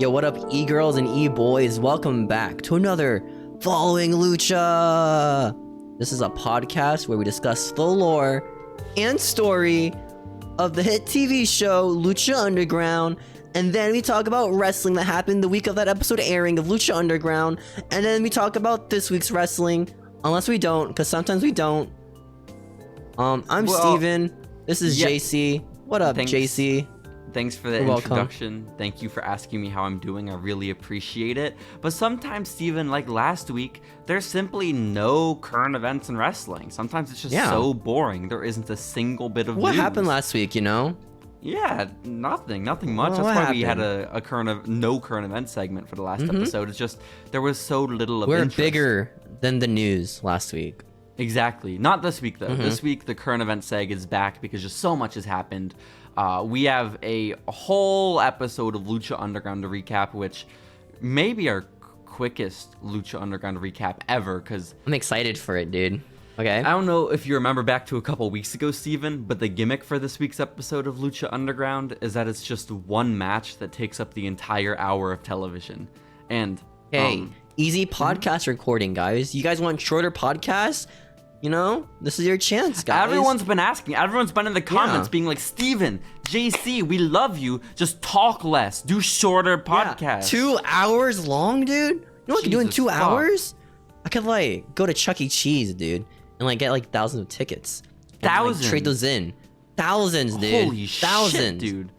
Yo, what up, e-girls and e-boys? Welcome back to another Following Lucha! This is a podcast where we discuss the lore and story of the hit TV show Lucha Underground, and then we talk about wrestling that happened the week of that episode airing of Lucha Underground, and then we talk about this week's wrestling, unless we don't, because sometimes we don't. I'm Steven. This is JC. What up, JC? Thanks for the introduction. Thank you for asking me how I'm doing. I really appreciate it. But sometimes, Steven, like last week, there's simply no current events in wrestling. Sometimes it's just so boring. There isn't a single bit of news. What happened last week, you know? Yeah, nothing much. That's why we had a no current event segment for the last episode. It's just there was so little of interest. We're bigger than the news last week. Exactly. Not this week, though. This week, the current event seg is back because just so much has happened. We have a whole episode of Lucha Underground to recap, which may be our quickest Lucha Underground recap ever, because I'm excited for it, dude. Okay. I don't know if you remember back to a couple weeks ago, Steven, but the gimmick for this week's episode of Lucha Underground is that it's just one match that takes up the entire hour of television. And hey, easy podcast recording, guys. You guys want shorter podcasts? You know, this is your chance, guys. Everyone's been asking. Everyone's been in the comments being like, Steven, JC, we love you. Just talk less. Do shorter podcasts. 2 hours long, dude? You know what I could do in 2 hours? I could, like, go to Chuck E. Cheese, dude, and, like, get, like, thousands of tickets. Thousands? Like, trade those in. Thousands, dude. Holy shit, dude.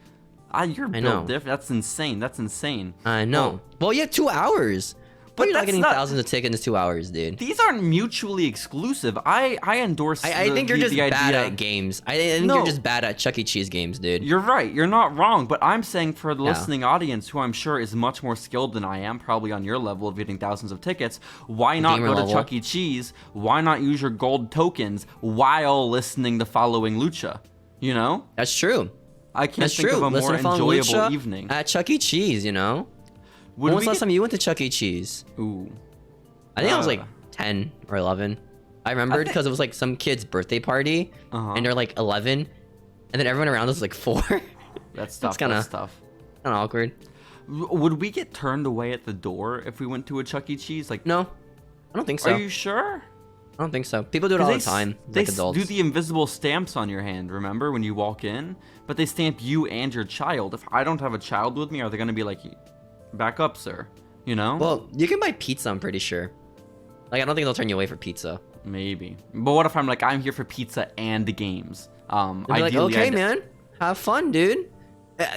You're built different. That's insane. That's insane. I know. Well, yeah, 2 hours. But you're not getting thousands of tickets in 2 hours, dude. These aren't mutually exclusive. I endorse. I think you're just bad at games. I think you're just bad at Chuck E. Cheese games, dude. You're right. You're not wrong. But I'm saying for the listening audience, who I'm sure is much more skilled than I am, probably on your level of getting thousands of tickets, why not go to Chuck E. Cheese? Why not use your gold tokens while listening to Following Lucha? You know? That's true. I can't think of a more enjoyable evening at Chuck E. Cheese. You know. When was the last time you went to Chuck E. Cheese? Ooh. I think I was like 10 or 11. I remembered because it was like some kid's birthday party, and they're like 11, and then everyone around us was like 4. That's tough. That's kind of awkward. Would we get turned away at the door if we went to a Chuck E. Cheese? Like, no, I don't think so. Are you sure? I don't think so. People do it all the time. They like adults. do the invisible stamps on your hand, remember, when you walk in? But they stamp you and your child. If I don't have a child with me, are they going to be like, back up, sir? You know? Well, you can buy pizza, I'm pretty sure. Like, I don't think they'll turn you away for pizza. Maybe. But what if I'm like, I'm here for pizza and the games? Like, okay, man. Have fun, dude.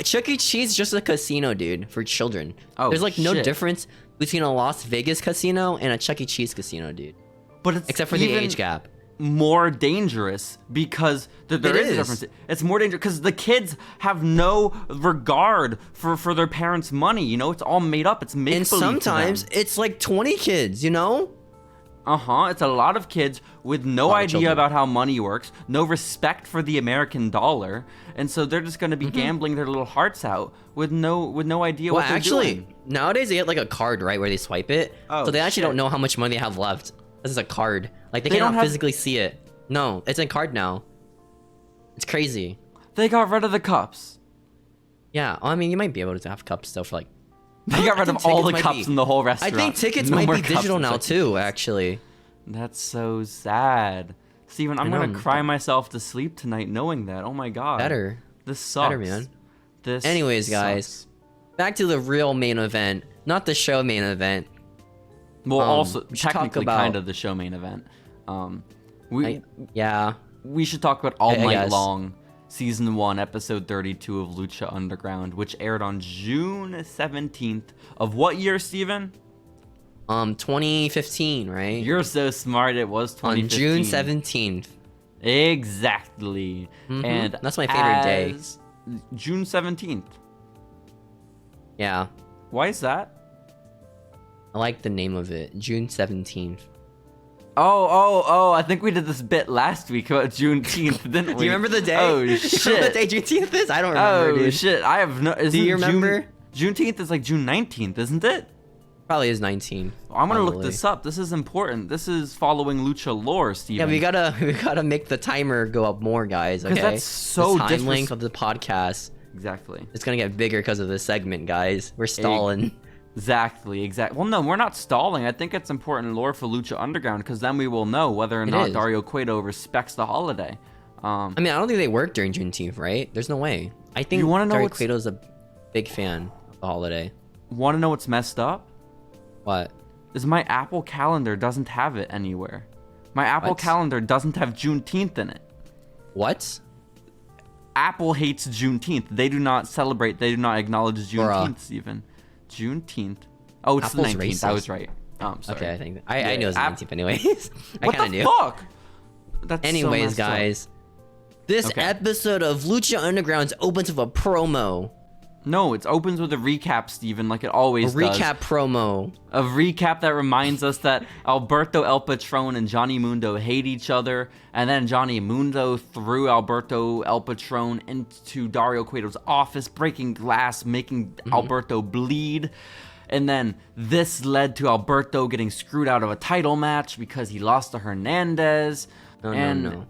Chuck E. Cheese is just a casino, dude, for children. Oh, there's like no difference between a Las Vegas casino and a Chuck E. Cheese casino, dude. But it's except for the age gap. More dangerous because there is a difference. It's more dangerous because the kids have no regard for their parents' money. You know, it's all made up. It's make-believe. And sometimes it's like 20 kids, you know? It's a lot of kids with no idea about how money works, no respect for the American dollar, and so they're just going to be gambling their little hearts out with no idea what they're doing. Nowadays they get like a card, right, where they swipe it, so they actually don't know how much money they have left. This is a card. Like, they cannot physically see it. No, it's a card now. It's crazy. They got rid of the cups. Yeah, I mean, you might be able to have cups still for like... They got rid of all the cups in the whole restaurant. I think tickets might be digital now too, actually. That's so sad. Steven, I'm going to cry myself to sleep tonight knowing that. Oh my god. Better. This sucks. Better, man. Anyways, guys. Back to the real main event. Not the show main event. Well, also technically kind of the show main event. We should talk about All Night Long, Season 1, Episode 32 of Lucha Underground, which aired on June 17th of what year, Steven? 2015, right? You're so smart. It was 2015. On June 17th. Exactly. And that's my favorite day. June 17th. Yeah. Why is that? I like the name of it. June 17th. Oh, I think we did this bit last week about Juneteenth, didn't we? Do you remember the day? Oh, shit. You remember the day Juneteenth is? I don't remember, dude. Oh, shit. I have no... Do you remember? Juneteenth is like June 19th, isn't it? Probably is 19. I'm going to look this up. This is important. This is following Lucha lore, Steven. Yeah, we gotta make the timer go up more, guys, okay? Because that's so the time length of the podcast Exactly. It's gonna get bigger because of this segment, guys. We're stalling. Exactly. Well, no, we're not stalling. I think it's important lore for Lucha Underground because then we will know whether or not Dario Cueto respects the holiday. I mean, I don't think they work during Juneteenth, right? There's no way. I think Dario Cueto's a big fan of the holiday. Want to know what's messed up? What? Is my Apple Calendar doesn't have it anywhere. My Apple Calendar doesn't have Juneteenth in it. What? Apple hates Juneteenth. They do not celebrate. They do not acknowledge Juneteenth even. Juneteenth. Oh, it's Apple's the 19th. racist. I was right. Sorry. Okay, I think I knew it was the 19th anyways. I what kind of the knew. Fuck? That's Anyways, guys, this episode of Lucha Underground opens with a promo. No, it opens with a recap, Steven, like it always does. A recap promo. A recap that reminds us that Alberto El Patron and Johnny Mundo hate each other, and then Johnny Mundo threw Alberto El Patron into Dario Cueto's office, breaking glass, making Alberto bleed. And then this led to Alberto getting screwed out of a title match because he lost to Hernandez. No.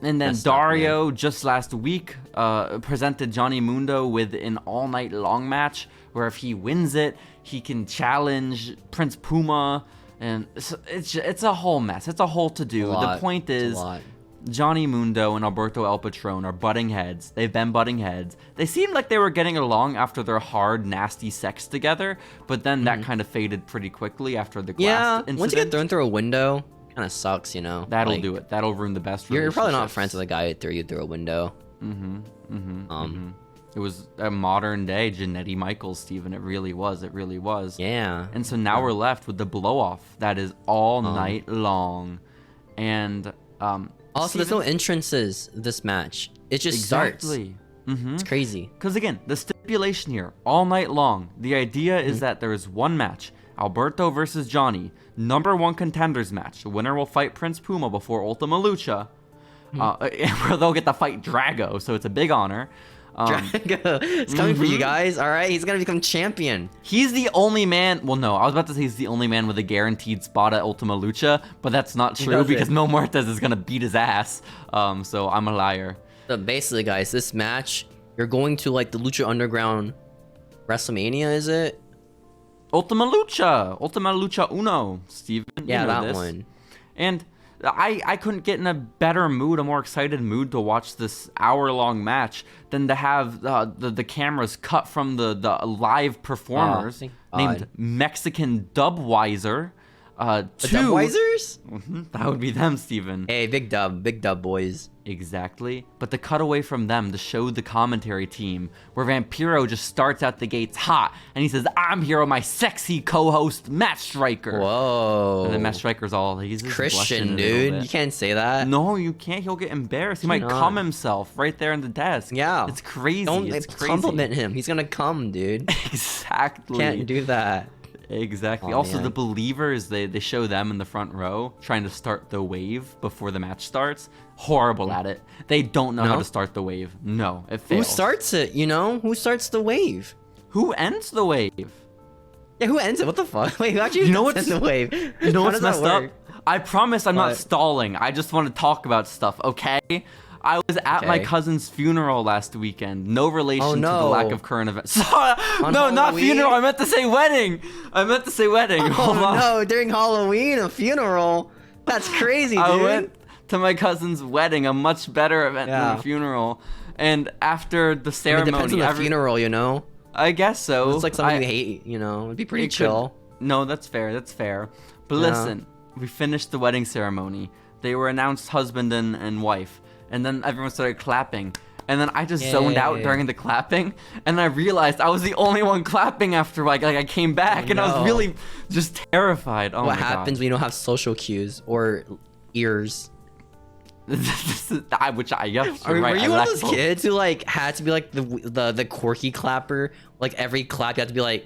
And then Dario just last week presented Johnny Mundo with an all-night long match where if he wins it, he can challenge Prince Puma, and it's a whole mess. It's a whole to-do. The point is, Johnny Mundo and Alberto El Patron are butting heads. They've been butting heads. They seemed like they were getting along after their hard, nasty sex together, but then that kind of faded pretty quickly after the glass incident. Once you get thrown through a window, kind of sucks, you know. That'll do it. That'll ruin the best relationship. You're probably not friends with a guy who threw you through a window. It was a modern day Janetti Michaels, Steven. It really was. It really was. Yeah. And so now we're left with the blow-off that is all night long. And also, there's no entrances this match. It just starts. It's crazy. Because again, the stipulation here, all night long, the idea is that there is one match. Alberto versus Johnny, #1 contenders match. The winner will fight Prince Puma before Ultima Lucha, where they'll get to fight Drago, so it's a big honor. Drago, it's coming for you guys, all right? He's gonna become champion. He's the only man, well no, I was about to say he's the only man with a guaranteed spot at Ultima Lucha, but that's not true because Mil Muertes is gonna beat his ass, so I'm a liar. So basically, guys, this match, you're going to like the Lucha Underground WrestleMania, is it? Ultima Lucha Uno, Steven. Yeah, you know that this. one. And I couldn't get in a better mood, a more excited mood to watch this hour-long match than to have the cameras cut from the live performers named Mexican Dubweiser. The Dubweisers? That would be them, Steven. Hey, big dub boys. Exactly. But the cut away from them to show the commentary team where Vampiro just starts out the gates hot and he says, "I'm here with my sexy co-host Matt Striker." Whoa. And then Matt Striker's he's Christian, dude. You can't say that. No, you can't. He'll get embarrassed. He might cum himself right there in the desk. Yeah. It's crazy. It's crazy. Compliment him. He's gonna come, dude. Exactly. Can't do that. Exactly. Also, the Believers, they show them in the front row trying to start the wave before the match starts. Horrible at it. They don't know how to start the wave. No, it fails. Who starts it, you know? Who starts the wave? Who ends the wave? Yeah, who ends it? What the fuck? Wait, who actually ends the wave? You know what's messed up? I promise I'm not stalling. I just want to talk about stuff, okay? I was at my cousin's funeral last weekend. No relation to the lack of current events. No, Halloween? not funeral. I meant to say wedding. Hold on. No, during Halloween, a funeral. That's crazy, dude. I went to my cousin's wedding, a much better event than the funeral. And after the ceremony, it depends on the funeral, you know. I guess so. It's like something you hate, you know. It'd be pretty chill. No, that's fair. But listen, we finished the wedding ceremony. They were announced husband and wife. And then everyone started clapping. And then I just zoned out during the clapping. And I realized I was the only one clapping after I came back. And I was really just terrified. Oh my God. What happens when you don't have social cues or ears? Were you one of those kids who had to be like the quirky clapper? Like every clap you have to be like,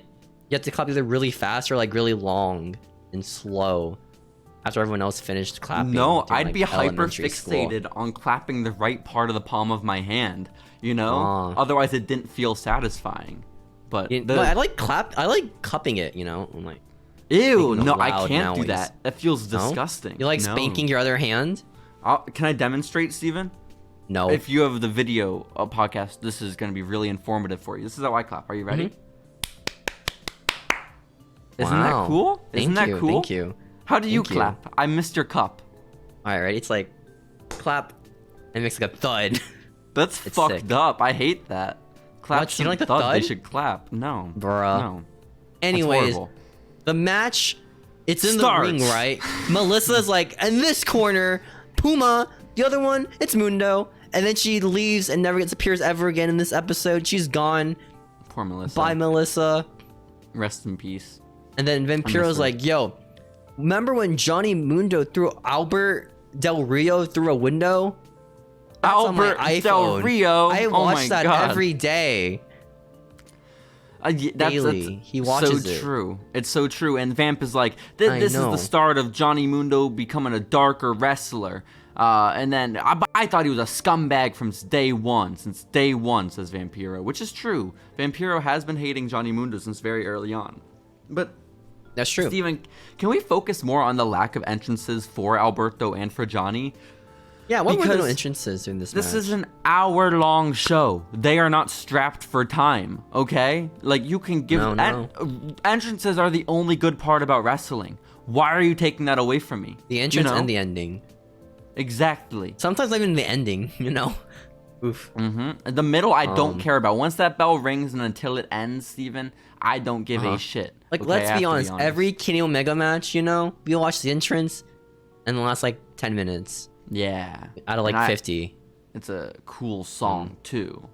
you have to clap either really fast or like really long and slow. After everyone else finished clapping. No, I'd be hyper fixated on clapping the right part of the palm of my hand, you know? Otherwise it didn't feel satisfying. But I like cupping it, you know? I'm like, ew, no, I can't do that. That feels disgusting. You like spanking your other hand? Can I demonstrate, Steven? No. If you have the video podcast, this is going to be really informative for you. This is how I clap. Are you ready? Isn't that cool? Isn't that cool? Thank you. How do you clap? I missed your cup. All right, ready? It's like clap and it makes like a thud. That's fucked up. I hate that. Clap. You don't like the thud? thud? They should clap. No. Bruh. No. Anyways, the match, it's in the ring, right? Melissa's like, in this corner, Puma, the other one, it's Mundo. And then she leaves and never appears ever again in this episode. She's gone. Poor Melissa. Bye, Melissa. Rest in peace. And then Vampiro's like, yo, remember when Johnny Mundo threw Albert Del Rio through a window? That's Albert Del Rio? I watch that every day. Daily. He watches it. So true. It's so true. And Vamp is like, this is the start of Johnny Mundo becoming a darker wrestler. And then I thought he was a scumbag from day one, says Vampiro, which is true. Vampiro has been hating Johnny Mundo since very early on. But that's true. Steven, can we focus more on the lack of entrances for Alberto and for Johnny? Yeah, what were the entrances in this match? This is an hour-long show. They are not strapped for time, okay? Like, you can give... entrances are the only good part about wrestling. Why are you taking that away from me? The entrance and the ending. Exactly. Sometimes not even the ending, you know? Oof. The middle, I don't care about. Once that bell rings and until it ends, Steven, I don't give a shit. Like, okay, let's be honest. Every Kenny Omega match, you know, we watch the entrance and the last, like, 10 minutes. Yeah. Out of, like, 50. It's a cool song, too.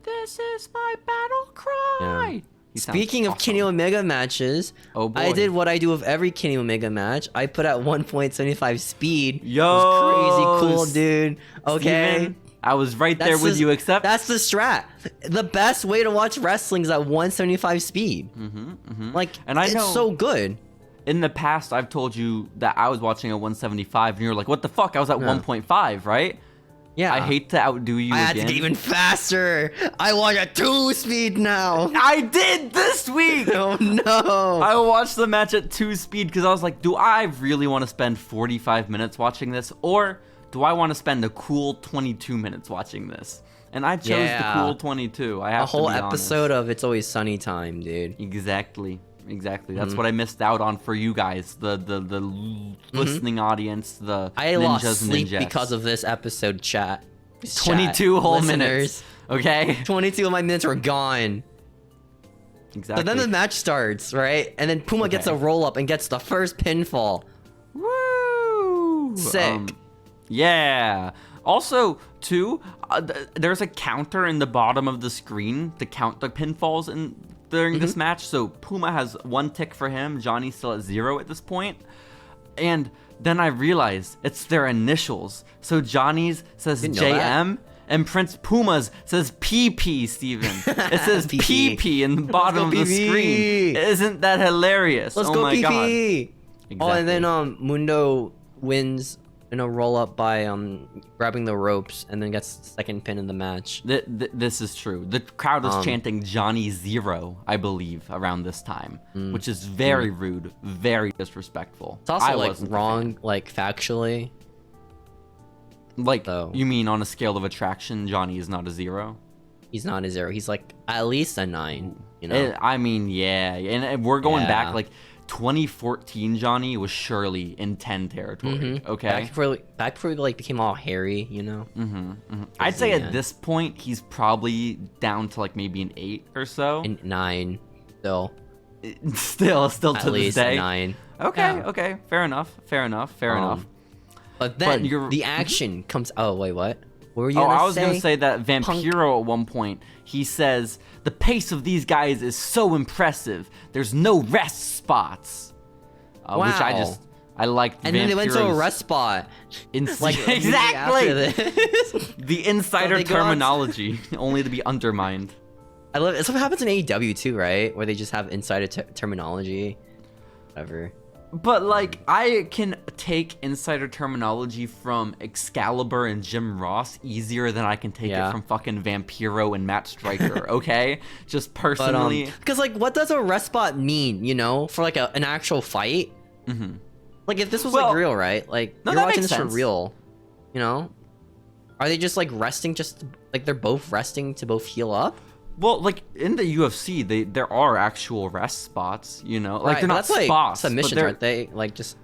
This is my battle cry. Yeah. Speaking of Kenny Omega matches, I did what I do with every Kenny Omega match. I put at 1.75 speed. Yo, it was crazy cool, dude. Okay. Steven, I was right there with you, except... That's the strat. The best way to watch wrestling is at 175 speed. Like, and it's so good. In the past, I've told you that I was watching at 175, and you're like, what the fuck? I was at 1.5, right? Yeah. I hate to outdo you again. I had to get even faster. I watch at 2 speed now. I did this week. Oh, no. I watched the match at 2 speed because I was like, do I really want to spend 45 minutes watching this? Or do I want to spend a cool 22 minutes watching this? And I chose the cool 22. I have a whole to be episode honest. of It's Always Sunny time, dude. Exactly. That's what I missed out on for you guys, the listening audience, the I ninjas lost and sleep ninjas. because of this episode, chat. 22 whole minutes. Okay. 22 of my minutes were gone. Exactly. But then the match starts, right? And then Puma gets a roll up and gets the first pinfall. Woo! Sick. Yeah. Also, too, there's a counter in the bottom of the screen to count the pinfalls during this match. So Puma has 1 tick for him. Johnny's still at 0 at this point. And then I realized it's their initials. So Johnny's says JM and Prince Puma's says PP, Steven. It says PP in the bottom of the screen. Isn't that hilarious? Let's go, PP. God. Exactly. Oh, and then Mundo wins in a roll up by grabbing the ropes and then gets the second pin in the match. This is true. The crowd was chanting Johnny 0, I believe, around this time, which is very rude, very disrespectful. It's also like wrong, like factually. Like, you mean on a scale of attraction, Johnny is not a 0? He's not a 0. He's like at least a 9. You know. I mean, yeah, and we're going back like 2014. Johnny was surely in 10 territory. Okay, back before he like became all hairy, you know. I'd say at this point he's probably down to like maybe an 8 or so. And 9, still to at least this day. 9. Okay, fair enough. But then the action comes. Oh wait, what? What were you gonna say? I was gonna say that Vampiro at one point, he says the pace of these guys is so impressive. There's no rest spots, wow. Which I liked. And then they went to a rest spot. Like exactly the insider terminology, only to be undermined. I love it. It's what happens in AEW too, right? Where they just have insider terminology, whatever. But, like, I can take insider terminology from Excalibur and Jim Ross easier than I can take it from fucking Vampiro and Matt Striker, okay? Just personally. Because, like, what does a rest spot mean, you know? For, like, an actual fight? Like, if this was, like, real, right? Like, you're watching this for real, you know? Are they just like resting? Just like they're both resting to both heal up? Well, like in the UFC, there are actual rest spots. You know, like Right, they're but not that's spots, like but submissions, they're aren't they? Like just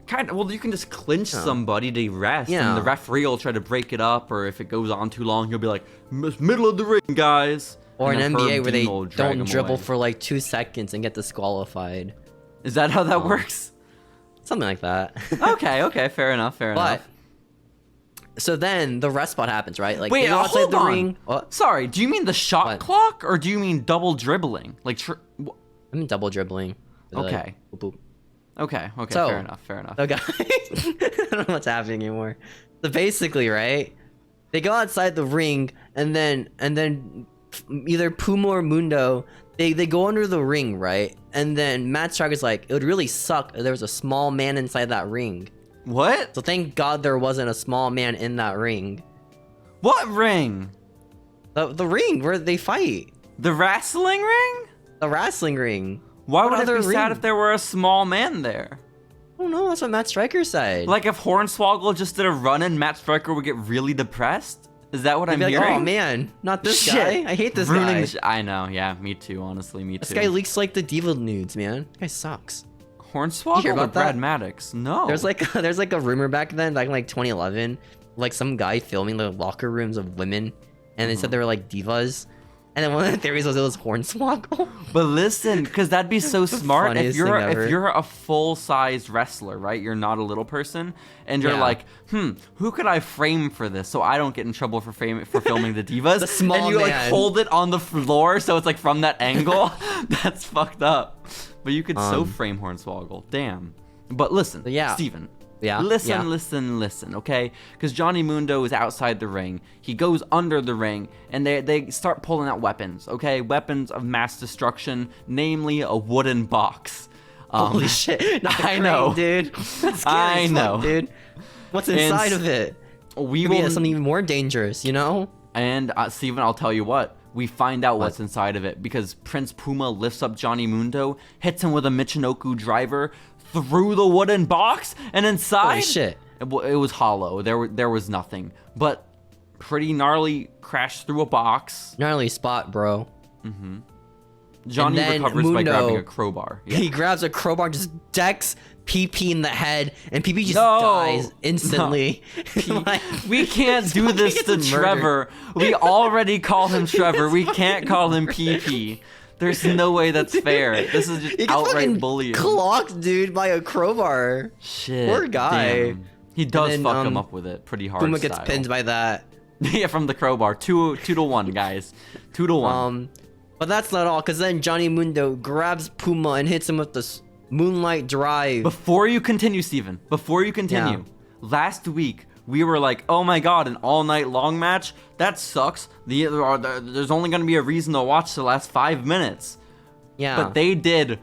kind of. Well, you can just clinch somebody to rest, Yeah. and the referee will try to break it up, or if it goes on too long, he'll be like, "Middle of the ring, guys." or an And then NBA Herb where Dean they will drag don't him dribble away. for like 2 seconds and get disqualified. Is that how that works? Something like that. Okay, fair enough. But so then the rest spot happens, right? Like Wait, they go outside hold the on. ring. What? Sorry, do you mean the shot What? clock, or do you mean double dribbling? Like, I'm double dribbling. Okay. Boop, boop. okay, So- fair enough. So guys, I don't know what's happening anymore. So basically, right? They go outside the ring, and then either Puma or Mundo, they go under the ring, right? And then Matt Striker's like, it would really suck if there was a small man inside that ring. What? So thank God there wasn't a small man in that ring. What ring? The ring where they fight. The wrestling ring? The wrestling ring. Why What would it other be sad ring? if there were a small man there? I don't know, that's what Matt Striker said. Like if Hornswoggle just did a run and Matt Striker would get really depressed? Is that what I'm They'd be hearing? like, oh man, not this Shit. guy. I hate this Ruining guy. I know, yeah, me too, honestly, me This too. guy leaks like the diva nudes, man. This guy sucks. Hornswoggle You hear or about Brad that? Maddox? No. There's like a rumor back then, back in like 2011, like some guy filming the locker rooms of women, and they said they were like divas, and then one of the theories was it was Hornswoggle. But listen, because that'd be so smart if funniest you're thing ever. if you're a full-sized wrestler, right? You're not a little person, and you're Yeah. like, who could I frame for this so I don't get in trouble for filming the divas? The small and you like man. hold it on the floor so it's like from that angle. That's fucked up. But you could so frame Hornswoggle. Damn. But listen, yeah. Steven. Yeah, Listen, okay? Because Johnny Mundo is outside the ring. He goes under the ring, and they start pulling out weapons, okay? Weapons of mass destruction, namely a wooden box. Holy shit! Not the I know. dude. That's scary I as fuck, know. dude. What's And inside of it? We Maybe will, it's something even more dangerous, you know? and Steven, I'll tell you what. We find out what's inside of it because Prince Puma lifts up Johnny Mundo, hits him with a Michinoku driver through the wooden box, and inside, Holy shit! it was hollow. There was nothing, but pretty gnarly crash through a box. Gnarly spot, bro. Johnny And then recovers by Mundo- grabbing a crowbar. Yeah. He grabs a crowbar, just decks PP in the head, and PP just No. dies instantly. Like, We can't do fucking this gets to murdered. Trevor. We already call him Trevor. We can't call him PP. There's no way that's fair. This is he just gets outright fucking bullying. clocked, dude, by a crowbar. Shit. Poor guy. Damn. He does then, fuck him up with it pretty hard. Puma gets style. pinned by that. Yeah, from the crowbar. 2-1, guys. 2-1. But that's not all, because then Johnny Mundo grabs Puma and hits him with this Moonlight Drive. Before you continue, Steven, last week we were like, oh my god, an all-night long match? That sucks. There's only going to be a reason to watch the last 5 minutes. Yeah. But they did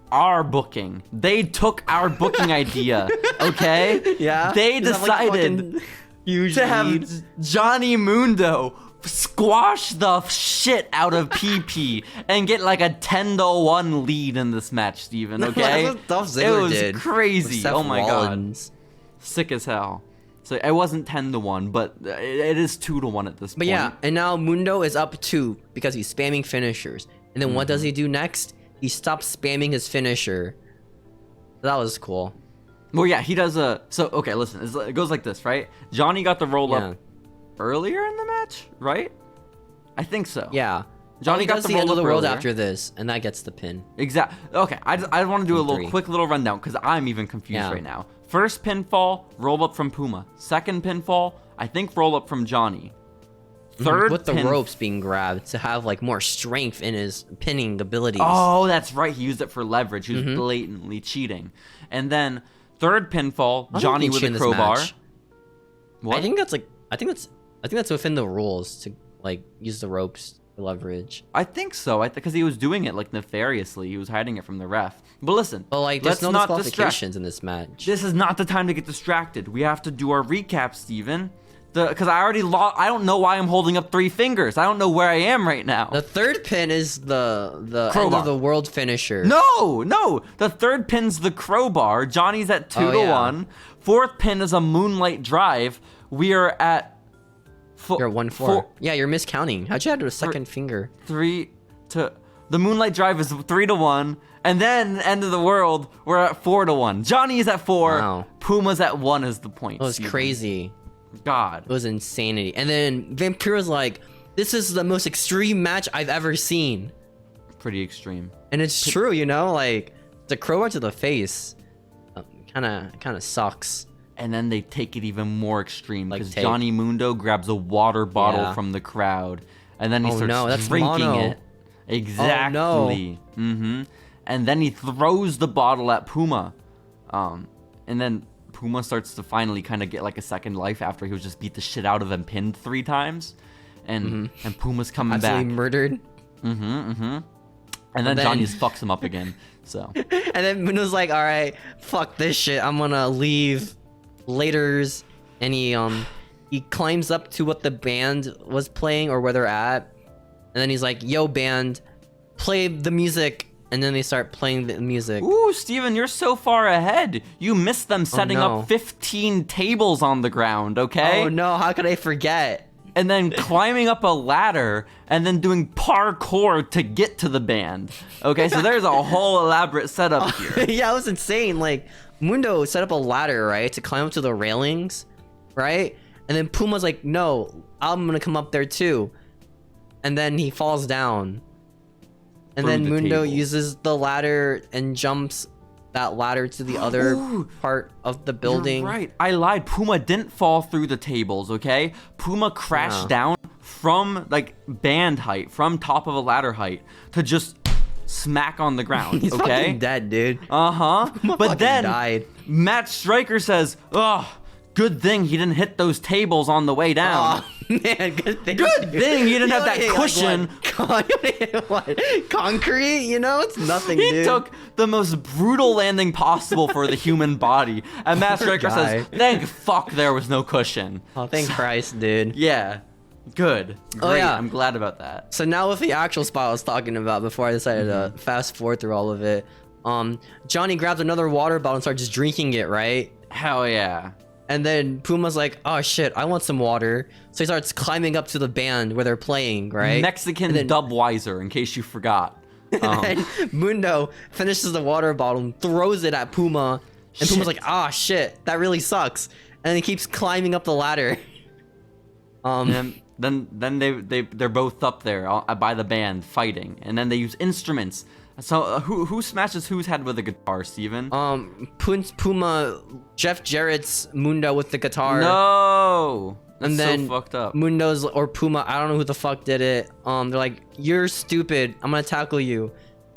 our booking. They took our booking idea, okay? Yeah. They Does that, like, decided fucking huge to have lead? Johnny Mundo squash the shit out of PP and get like a 10-1 lead in this match, Steven, okay? That's what Dolph It Ziggler was did crazy. with Seth Oh my Rollins. god. Sick as hell. So it wasn't 10-1, but it is 2-1 at this But point. yeah, and now Mundo is up 2 because he's spamming finishers. And then what does he do next? He stops spamming his finisher. That was cool. Well, yeah, he does a... So, okay, listen. It goes like this, right? Johnny got the roll-up earlier in the match, right? I think so. Yeah. Johnny got does the the end of roll-up the world earlier. after this, and that gets the pin. Exactly. Okay, I want to do a little 3. quick little rundown because I'm even confused Yeah. right now. First pinfall, roll up from Puma. Second pinfall, I think roll up from Johnny. Third With the pin- ropes being grabbed to have like more strength in his pinning abilities. Oh, that's right. He used it for leverage. He was Mm-hmm. blatantly cheating. And then third pinfall, I don't Johnny think with he a cheated in this crowbar. match. What? I think that's within the rules to like use the ropes for leverage. I think so. Because he was doing it like nefariously. He was hiding it from the ref. But listen, But like, there's let's no not disqualifications in this match. This is not the time to get distracted. We have to do our recap, Steven. Because I already lost. I don't know why I'm holding up 3 fingers. I don't know where I am right now. The third pin is the end Crowbar. of the world finisher. No. The third pin's the crowbar. Johnny's at 2-1. yeah. Fourth pin is a moonlight drive. We are at You're at 1-4. Yeah, you're miscounting. How'd you add a second finger? 3 to the Moonlight Drive is 3-1, and then End of the World we're at 4-1. Johnny is at 4. Wow. Puma's at 1 is the point. It was crazy. God. It was insanity. And then Vampiro's like, this is the most extreme match I've ever seen. Pretty extreme. And it's true, you know, like the crowbar to the face kind of sucks. And then they take it even more extreme because Like Johnny Mundo grabs a water bottle from the crowd, and then he starts drinking it. Exactly. Oh, no. Mm-hmm. And then he throws the bottle at Puma, and then Puma starts to finally kind of get like a second life after he was just beat the shit out of him, pinned 3 times, and Puma's coming Absolutely back. murdered. And then Johnny just fucks him up again. So. And then Mundo's like, all right, fuck this shit. I'm gonna leave. Laters. And he climbs up to what the band was playing or where they're at. And then he's like, yo, band, play the music. And then they start playing the music. Ooh, Steven, you're so far ahead. You missed them setting no. up 15 tables on the ground, okay? Oh no, how could I forget? And then climbing up a ladder and then doing parkour to get to the band. Okay, so there's a whole elaborate setup here. Yeah, it was insane. Like, Mundo set up a ladder, right, to climb up to the railings, right? And then Puma's like, no, I'm gonna come up there too. And then he falls down. And then Mundo uses the ladder and jumps that ladder to the other part of the building. You're right. I lied. Puma didn't fall through the tables, okay? Puma crashed down from, like, band height, from top of a ladder height, to just smack on the ground, He's okay? fucking dead, dude. But then, died. Matt Stryker says, oh, good thing he didn't hit those tables on the way down. Oh, man, good thing. Good thing he didn't have that cushion. What? Concrete? You know, it's nothing, dude. He took the most brutal landing possible for the human body. And Matt Stryker says, thank fuck there was no cushion. Oh, thank Christ, dude. Yeah. Good. Great. Oh, yeah. I'm glad about that. So now with the actual spot I was talking about before I decided to fast forward through all of it, Johnny grabs another water bottle and starts just drinking it, right? Hell yeah. And then Puma's like, oh shit, I want some water. So he starts climbing up to the band where they're playing, right? Mexican Dubweiser, in case you forgot. And Mundo finishes the water bottle and throws it at Puma. And Puma's like, ah, shit, that really sucks. And he keeps climbing up the ladder. And then they're both up there by the band fighting, and then they use instruments. So who smashes whose head with a guitar, Steven? Prince Puma, Jeff Jarrett's Mundo with the guitar. No. That's and then so fucked up. Mundo's or Puma, I don't know who the fuck did it. They're like, you're stupid. I'm gonna tackle you.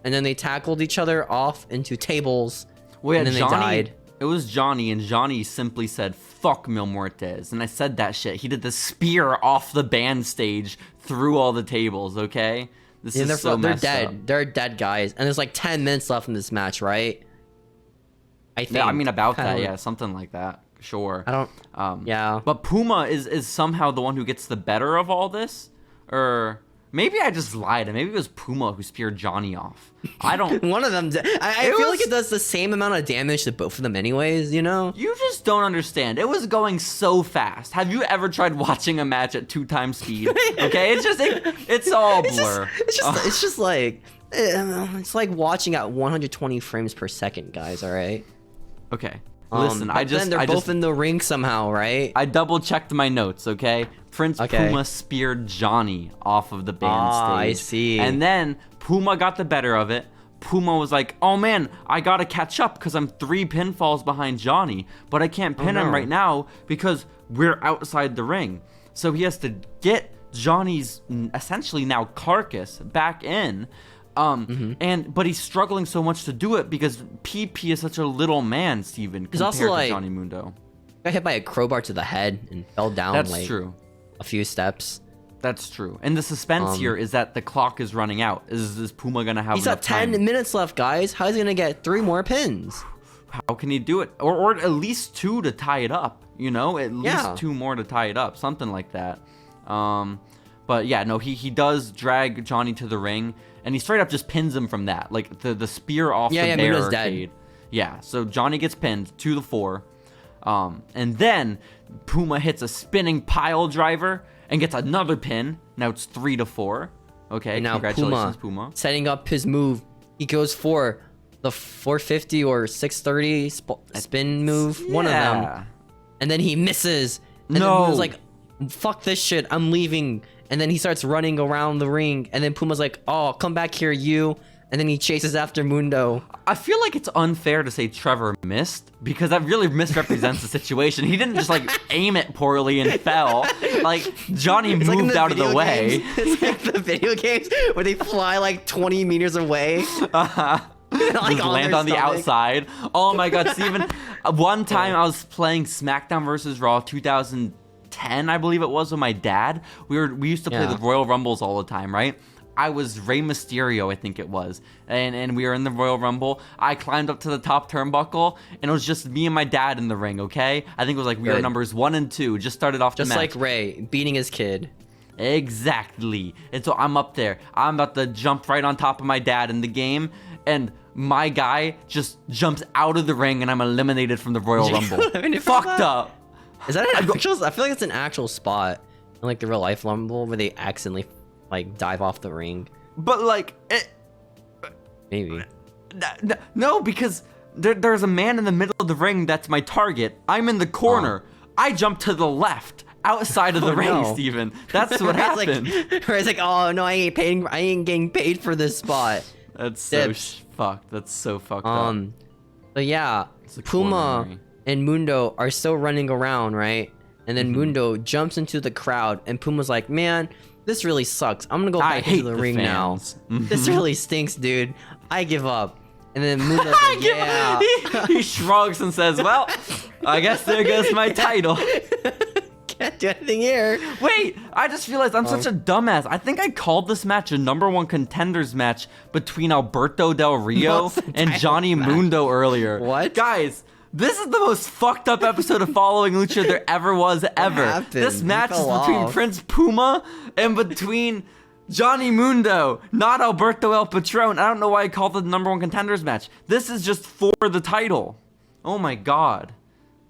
And then they tackled each other off into tables. Well, and then Johnny, they died. It was Johnny, and Johnny simply said, fuck Mil Muertes. And I said that shit. He did the spear off the band stage through all the tables, okay? This is so messed dead. up. They're dead, guys. And there's like 10 minutes left in this match, right? I think. Yeah, I mean, about that, yeah, something like that. Sure. I don't... yeah. But Puma is somehow the one who gets the better of all this? Or... maybe I just lied, and maybe it was Puma who speared Johnny off. I don't... One of them... I feel like it does the same amount of damage to both of them anyways, you know? You just don't understand. It was going so fast. Have you ever tried watching a match at 2 times speed? Okay, it's all blur. It's just like... it's like watching at 120 frames per second, guys, alright? Okay. Listen, they're both in the ring somehow, right? I double checked my notes, okay? Prince Puma speared Johnny off of the band stage. I see. And then Puma got the better of it. Puma was like, oh man, I gotta catch up because I'm 3 pinfalls behind Johnny, but I can't pin him right now because we're outside the ring. So he has to get Johnny's essentially now carcass back in. But he's struggling so much to do it because PP is such a little man, Steven, compared also like, to Johnny Mundo. Got hit by a crowbar to the head and fell down. That's true. A few steps. That's true. And the suspense here is that the clock is running out. Is Puma gonna have enough time? He's got 10 minutes left, guys. How's he gonna get 3 more pins? How can he do it? Or at least 2 to tie it up. You know, at least 2 more to tie it up, something like that. But yeah, no, he does drag Johnny to the ring, and he straight up just pins him from that, like the spear off the barricade. Yeah, so Johnny gets pinned to the 4, and then Puma hits a spinning pile driver, and gets another pin. Now it's 3-4. Okay, and now congratulations, Puma. Setting up his move. He goes for the 450 or 630 spin move. One of them. And then he misses. And then Puma's like, fuck this shit. I'm leaving. And then he starts running around the ring. And then Puma's like, oh, come back here, you. And then he chases after Mundo. I feel like it's unfair to say Trevor missed because that really misrepresents the situation. He didn't just like aim it poorly and fell. Like Johnny moved out of the way. It's like the video games where they fly like 20 meters away. Like just land on the outside. Oh my god, Steven. One time I was playing SmackDown vs. Raw 2010, I believe it was, with my dad. We used to play the Royal Rumbles all the time, right? I was Rey Mysterio, I think it was. And we were in the Royal Rumble. I climbed up to the top turnbuckle, and it was just me and my dad in the ring, okay? I think it was like we were numbers 1 and 2. Just started off the match. Just like Rey, beating his kid. Exactly. And so I'm up there. I'm about to jump right on top of my dad in the game, and my guy just jumps out of the ring, and I'm eliminated from the Royal Rumble. Fucked up. Is that an actual? I feel like it's an actual spot in like the real life Rumble where they accidentally like dive off the ring. But like maybe no, because there's a man in the middle of the ring that's my target. I'm in the corner. I jump to the left outside of the ring, Steven. That's what happened. Where it's like, oh no, I ain't getting paid for this spot. That's so fucked. That's so fucked up. But yeah, Puma and Mundo are still running around, right? And then Mundo jumps into the crowd, and Puma's like, man, this really sucks. I'm gonna go back into the ring now. This really stinks, dude. I give up. And then Mundo's like, yeah. He shrugs and says, well, I guess there goes my title. Can't do anything here. Wait, I just realized I'm such a dumbass. I think I called this match a #1 contenders match between Alberto Del Rio and Johnny Mundo earlier. What? Guys, this is the most fucked up episode of Following Lucha there ever was ever. This match is between Prince Puma and between Johnny Mundo, not Alberto El Patron. I don't know why I called it the #1 contenders match. This is just for the title. Oh my god.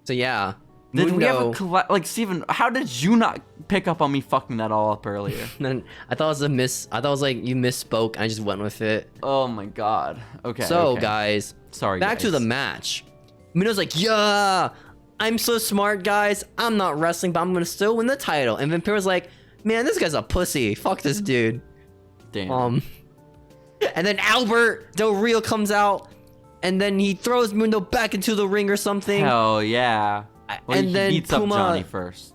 So yeah. Did we have like, Steven, how did you not pick up on me fucking that all up earlier? I thought it was I thought it was like you misspoke. I just went with it. Oh my god. Okay. So guys, back to the match. Mundo's like, yeah, I'm so smart, guys. I'm not wrestling, but I'm gonna still win the title. And Vampiro's like, man, this guy's a pussy. Fuck this dude. Damn. And then Albert Del Rio comes out, and then he throws Mundo back into the ring or something. Hell yeah. Well, and then beats Puma, up Johnny first.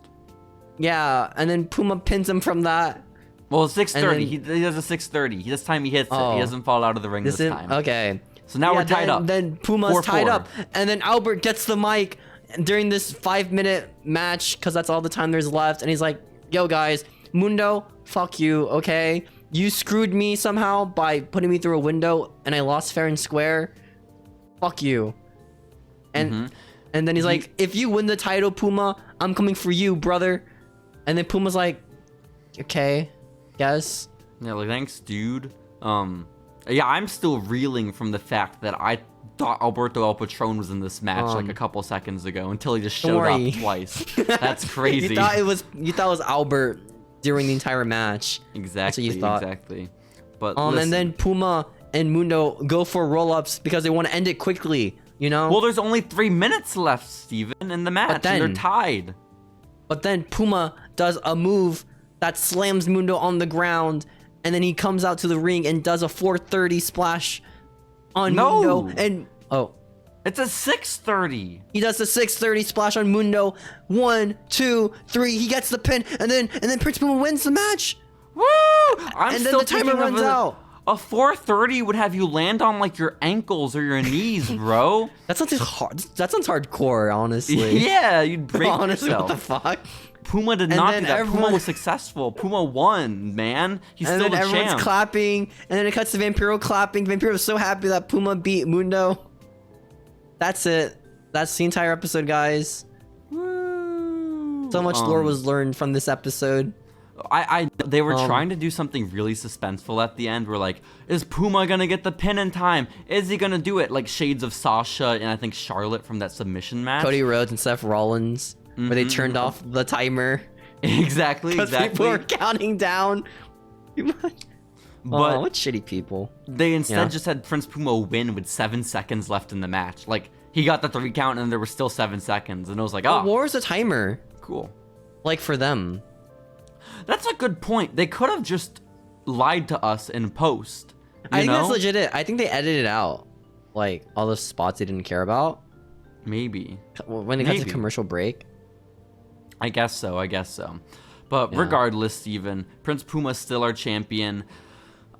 Yeah, and then Puma pins him from that. Well, 630. He does a 630. This time he hits it. He doesn't fall out of the ring this time. Okay. So now we're tied up. Then Puma's tied up. And then Albert gets the mic during this 5-minute match, because that's all the time there's left. And he's like, yo, guys, Mundo, fuck you, okay? You screwed me somehow by putting me through a window, and I lost fair and square. Fuck you. And and then he's like, if you win the title, Puma, I'm coming for you, brother. And then Puma's like, okay, guess. Yeah, like, thanks, dude. Yeah, I'm still reeling from the fact that I thought Alberto El Patron was in this match like a couple seconds ago until he just showed up twice. That's crazy. You thought it was Albert during the entire match. Exactly. That's what you thought. Exactly. But and then Puma and Mundo go for roll-ups because they want to end it quickly. You know? Well, there's only 3 minutes left, Steven, in the match, and they're tied. But then Puma does a move that slams Mundo on the ground, and then he comes out to the ring and does a 430 splash on Mundo. And it's a 630. He does the 630 splash on Mundo. 1, 2, 3. He gets the pin, and then Prince Puma wins the match. Woo! And then the timer runs out. A 430 would have you land on like your ankles or your knees, bro. That sounds hard. That sounds hardcore, honestly. Yeah, you'd break honestly, yourself. What the fuck? Puma did not do that. Puma was successful. Puma won, man. He's still the champ. And then everyone's clapping, and then it cuts to Vampiro clapping. Vampiro was so happy that Puma beat Mundo. That's it. That's the entire episode, guys. Woo. So much lore was learned from this episode. They were trying to do something really suspenseful at the end. We're like, is Puma gonna get the pin in time? Is he gonna do it? Like shades of Sasha and I think Charlotte from that submission match. Cody Rhodes and Seth Rollins, where they turned off the timer. Exactly. People were counting down. But what shitty people. They instead just had Prince Puma win with 7 seconds left in the match. Like, he got the 3 count and there was still 7 seconds. And it was like, oh. What was the timer? Cool. Like, for them. That's a good point. They could have just lied to us in post. I think that's legit. I think they edited out, like, all the spots they didn't care about. Maybe. When they got to commercial break. I guess so. But regardless, Steven, Prince Puma's still our champion.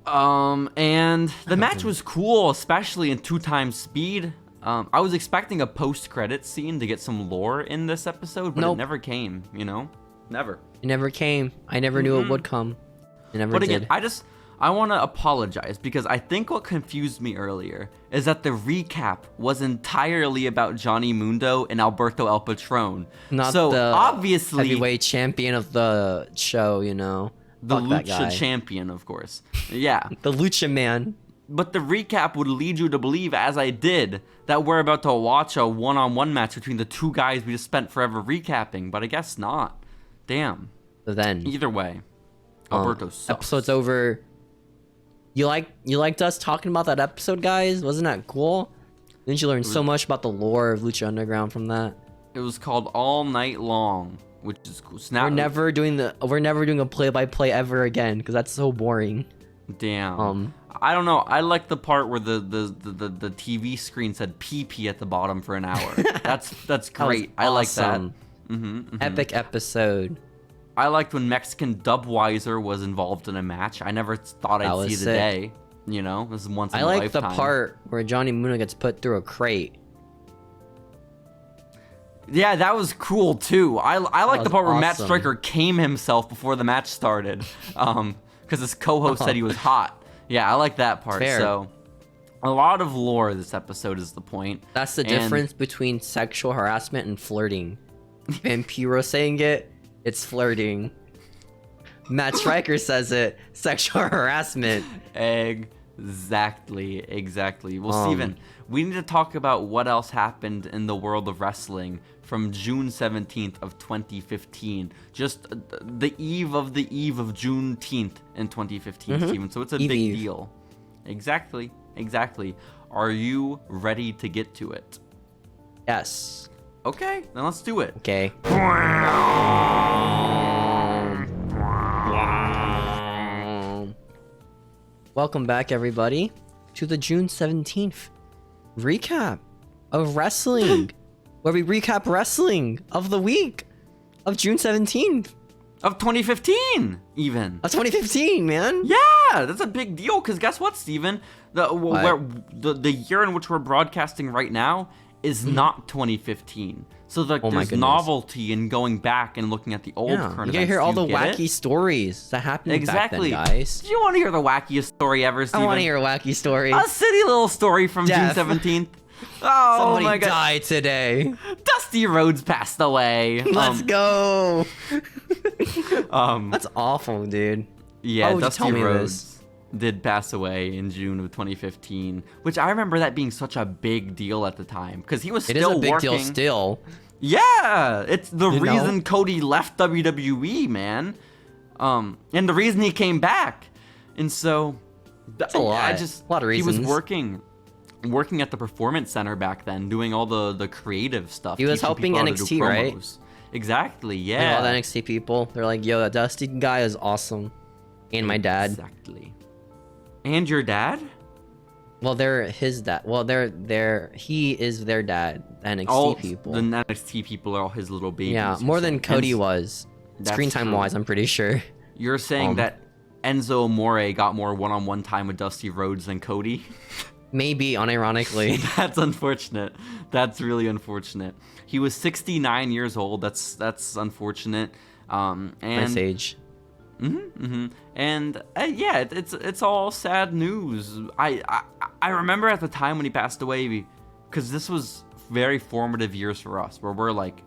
And the match was cool, especially in 2x speed. I was expecting a post-credit scene to get some lore in this episode, but it never came, Never. It never came. I never knew it would come. It never did. But again, I want to apologize because I think what confused me earlier is that the recap was entirely about Johnny Mundo and Alberto El Patron. Not so the obviously heavyweight champion of the show, The Lucha champion, of course. Yeah. The Lucha man. But the recap would lead you to believe, as I did, that we're about to watch a one-on-one match between the two guys we just spent forever recapping, but I guess not. Damn. So then, either way, Alberto sucks. Episode's over. You liked us talking about that episode, guys? Wasn't that cool? Didn't you learn so much about the lore of Lucha Underground from that? It was called All Night Long, which is cool. We're never doing a play-by-play ever again because that's so boring. Damn. I don't know. I like the part where the TV screen said PP at the bottom for an hour. That's great. I like that. Epic episode. I liked when Mexican Dubweiser was involved in a match. I never thought I'd see the day. This is once in a lifetime. I like the part where Johnny Mundo gets put through a crate. Yeah, that was cool too. I like the part where Matt Striker came himself before the match started, because his co-host said he was hot. Yeah, I like that part. Fair. So, a lot of lore this episode is the point. That's the difference between sexual harassment and flirting. Vampiro saying it's flirting. Matt Striker says it, sexual harassment. Exactly. Well, Steven, we need to talk about what else happened in the world of wrestling from June 17th of 2015. Just the eve of Juneteenth in 2015, Steven. So it's a big deal. Exactly. Are you ready to get to it? Yes. Okay, then let's do it. Okay. Welcome back, everybody, to the June 17th recap of wrestling, where we recap wrestling of the week of June 17th. Of 2015, even. Of 2015, man. Yeah, that's a big deal, because guess what, Steven? The year in which we're broadcasting right now is not 2015. So there's novelty in going back and looking at the old current events. You gotta hear all the wacky stories that happened back then, guys. Do you want to hear the wackiest story ever, Steven? I want to hear a wacky story. A city little story from June 17th. Oh, somebody died today. Dusty Rhodes passed away. Let's go. That's awful, dude. Yeah, Dusty Rhodes did pass away in June of 2015, which I remember that being such a big deal at the time because he was still working. It is a big deal still. Yeah, it's the reason Cody left WWE, man. And the reason he came back. And so that's a lot of reasons. He was working at the Performance Center back then, doing all the creative stuff. He was helping NXT, right? Exactly, yeah. And all the NXT people, they're like, yo, that Dusty guy is awesome. And my dad. Exactly. And your dad? Well, they're his dad. Well, he is their dad. NXT people. The NXT people are all his little babies. Yeah, more than Cody was. Screen time wise, I'm pretty sure. You're saying that Enzo Amore got more one-on-one time with Dusty Rhodes than Cody? Maybe, unironically. That's unfortunate. That's really unfortunate. He was 69 years old. That's unfortunate. Nice age. And yeah, it's all sad news. I remember at the time when he passed away, because this was very formative years for us, where we're like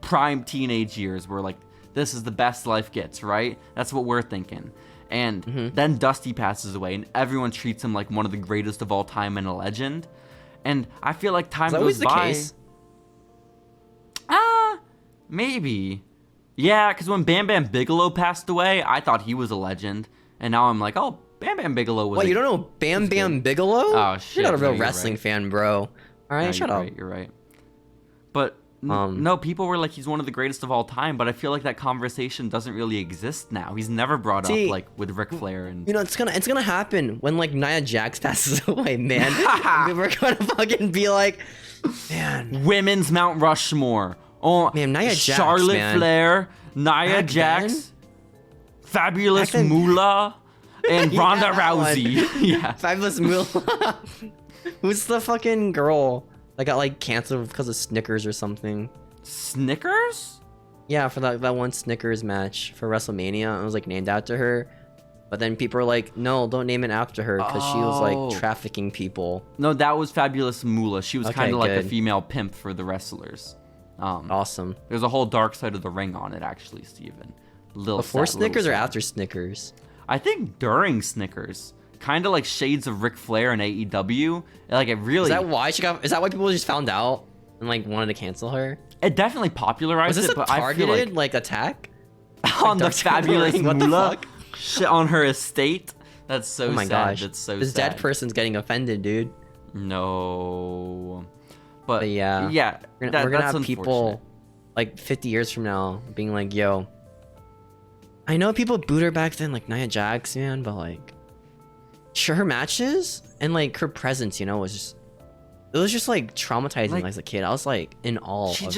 prime teenage years. We're like, this is the best life gets, right? That's what we're thinking. And then Dusty passes away, and everyone treats him like one of the greatest of all time and a legend. And I feel like time goes by. Case? Maybe. Yeah, because when Bam Bam Bigelow passed away, I thought he was a legend. And now I'm like, oh, Bam Bam Bigelow was. Wait, you don't know Bam Bam Bigelow? Oh shit! You're not a real wrestling fan, bro. All right, No, shut up. You're right. But no, people were like, he's one of the greatest of all time. But I feel like that conversation doesn't really exist now. He's never brought up like with Ric Flair and. You know, it's gonna happen when like Nia Jax passes away, man. We're gonna fucking be like, man. Women's Mount Rushmore. Oh man, Nia Jax, Charlotte man. Flair, Nia Back Jax, then? Fabulous Back then- Moolah, and Ronda Yeah, that one. Rousey. Yeah. Fabulous Moolah. Who's the fucking girl that got like canceled because of Snickers or something? Snickers? Yeah, for that one Snickers match for WrestleMania, it was like named after her. But then people were like, no, don't name it after her because she was like trafficking people. No, that was Fabulous Moolah. She was Okay, kind of like a good. female pimp for the wrestlers. Awesome. There's a whole dark side of the ring on it, actually, Steven. Before Snickers or after Snickers? I think during Snickers. Kind of like shades of Ric Flair and AEW. Like, it really... Is that why she got? Is that why people just found out and like wanted to cancel her? It definitely popularized Was this it, a but I feel targeted like... attack? on the Dusty Fabulous Rhodes, what the Moolah fuck? shit on her estate. That's so sad. Oh my gosh. That's so this sad. dead person's getting offended, dude. No. But yeah. Yeah. We're gonna that's have people unfortunate. like 50 years from now being like, yo, I know people booed her back then, like Nia Jax, man, but like, sure, her matches and like her presence, you know, was just like traumatizing Like, as a kid. I was like in awe of her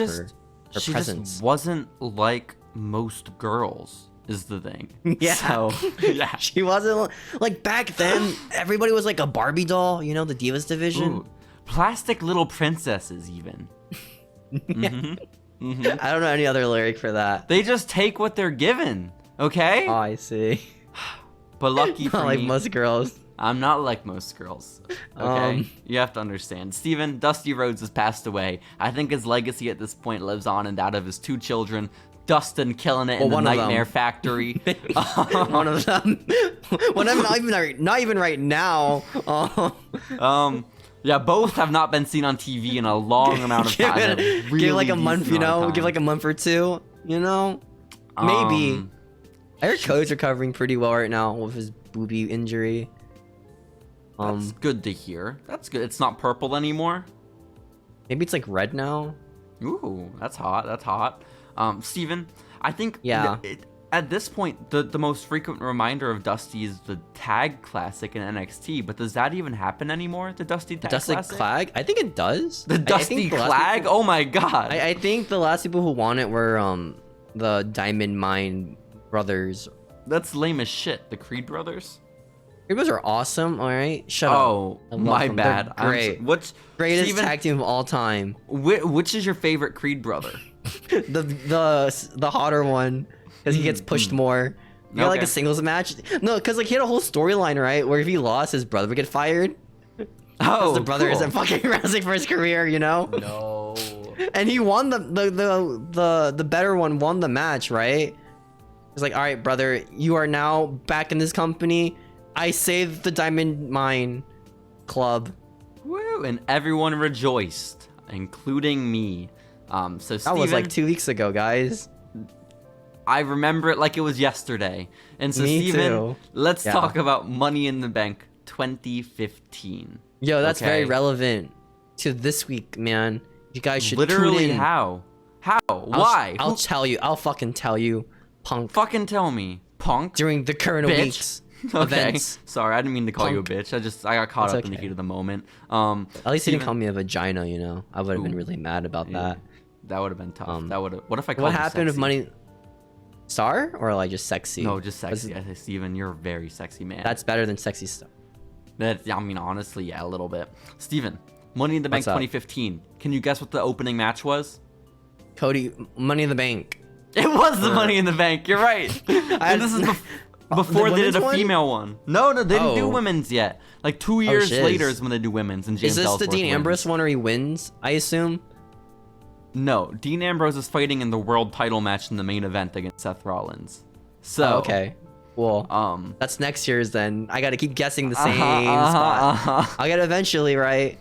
she presence. just wasn't like most girls, is the thing. Yeah. So, yeah. She wasn't like back then. Everybody was like a Barbie doll, you know, the Divas division. Ooh, plastic little princesses, even. I don't know any other lyric for that. They just take what they're given, okay? Oh, I see. But lucky for Not like me, most girls. I'm not like most girls. Okay? You have to understand. Steven, Dusty Rhodes has passed away. I think his legacy at this point lives on and that of his two children. Dustin killing it in the one of Nightmare them. Factory. One of them. One of them, not even right now. Yeah, both have not been seen on TV in a long amount of time. Give like a month, you know? Give like a month or two, you know? Maybe. I heard Cody's recovering pretty well right now with his booby injury. That's good to hear. That's good. It's not purple anymore. Maybe it's like red now. Ooh, that's hot. That's hot. Steven, I think Yeah. At this point, the most frequent reminder of Dusty is the Tag Classic in NXT, but does that even happen anymore? The Dusty Tag Dusty Classic? Clag? I think it does. The Dusty Clag? Oh my god. I think the last people who won it were the Diamond Mine brothers. That's lame as shit. The Creed brothers? Creed are awesome, alright? Shut up. Oh, I love my them. They're bad. great. What's Greatest Steven, tag team of all time. which is your favorite Creed brother? the hotter one, because he gets pushed more. You got like Okay. a singles match. No, because like he had a whole storyline, right? Where if he lost, his brother would get fired. Oh, The brother cool. isn't fucking wrestling for his career, you know. No. And he won the better one won the match, right? He's like, all right, brother, you are now back in this company. I saved the Diamond Mine Club. Woo! And everyone rejoiced, including me. So That Steven, was like 2 weeks ago, guys. I remember it like it was yesterday. And so Me Steven, too. let's Yeah. talk about Money in the Bank 2015. Yo, that's very Okay. relevant to this week, man. You guys should Literally tune in. how? Why? I'll Who- tell you. I'll fucking tell you, punk. fucking tell me. Punk? During the current Bitch. weeks Okay. events. Sorry, I didn't mean to call you a Punk. bitch. I got caught It's up in the okay. heat of the moment. At least he Steven, didn't call me a vagina, you know. I would have been Ooh. really mad about that. That would have been tough. That would have. What if I called What you happened with sexy? Money Star or like just sexy? No, just sexy. I say, Steven, you're a very sexy man. That's better than sexy stuff. I mean, honestly, yeah, a little bit. Steven, Money in the Bank What's up? 2015. Can you guess what the opening match was? Cody, Money in the Bank. It was the Money in the Bank. You're right. And this is before they did women's a one? female one. No, they didn't do Oh. women's yet. Like 2 years shiz. later is when they do women's. And James Is this the Ellsworth Dean wins. Ambrose one where he wins? I assume. No, Dean Ambrose is fighting in the world title match in the main event against Seth Rollins. So Oh, okay. Well, that's next year's then. I gotta keep guessing the same spot. I'll get it eventually, right?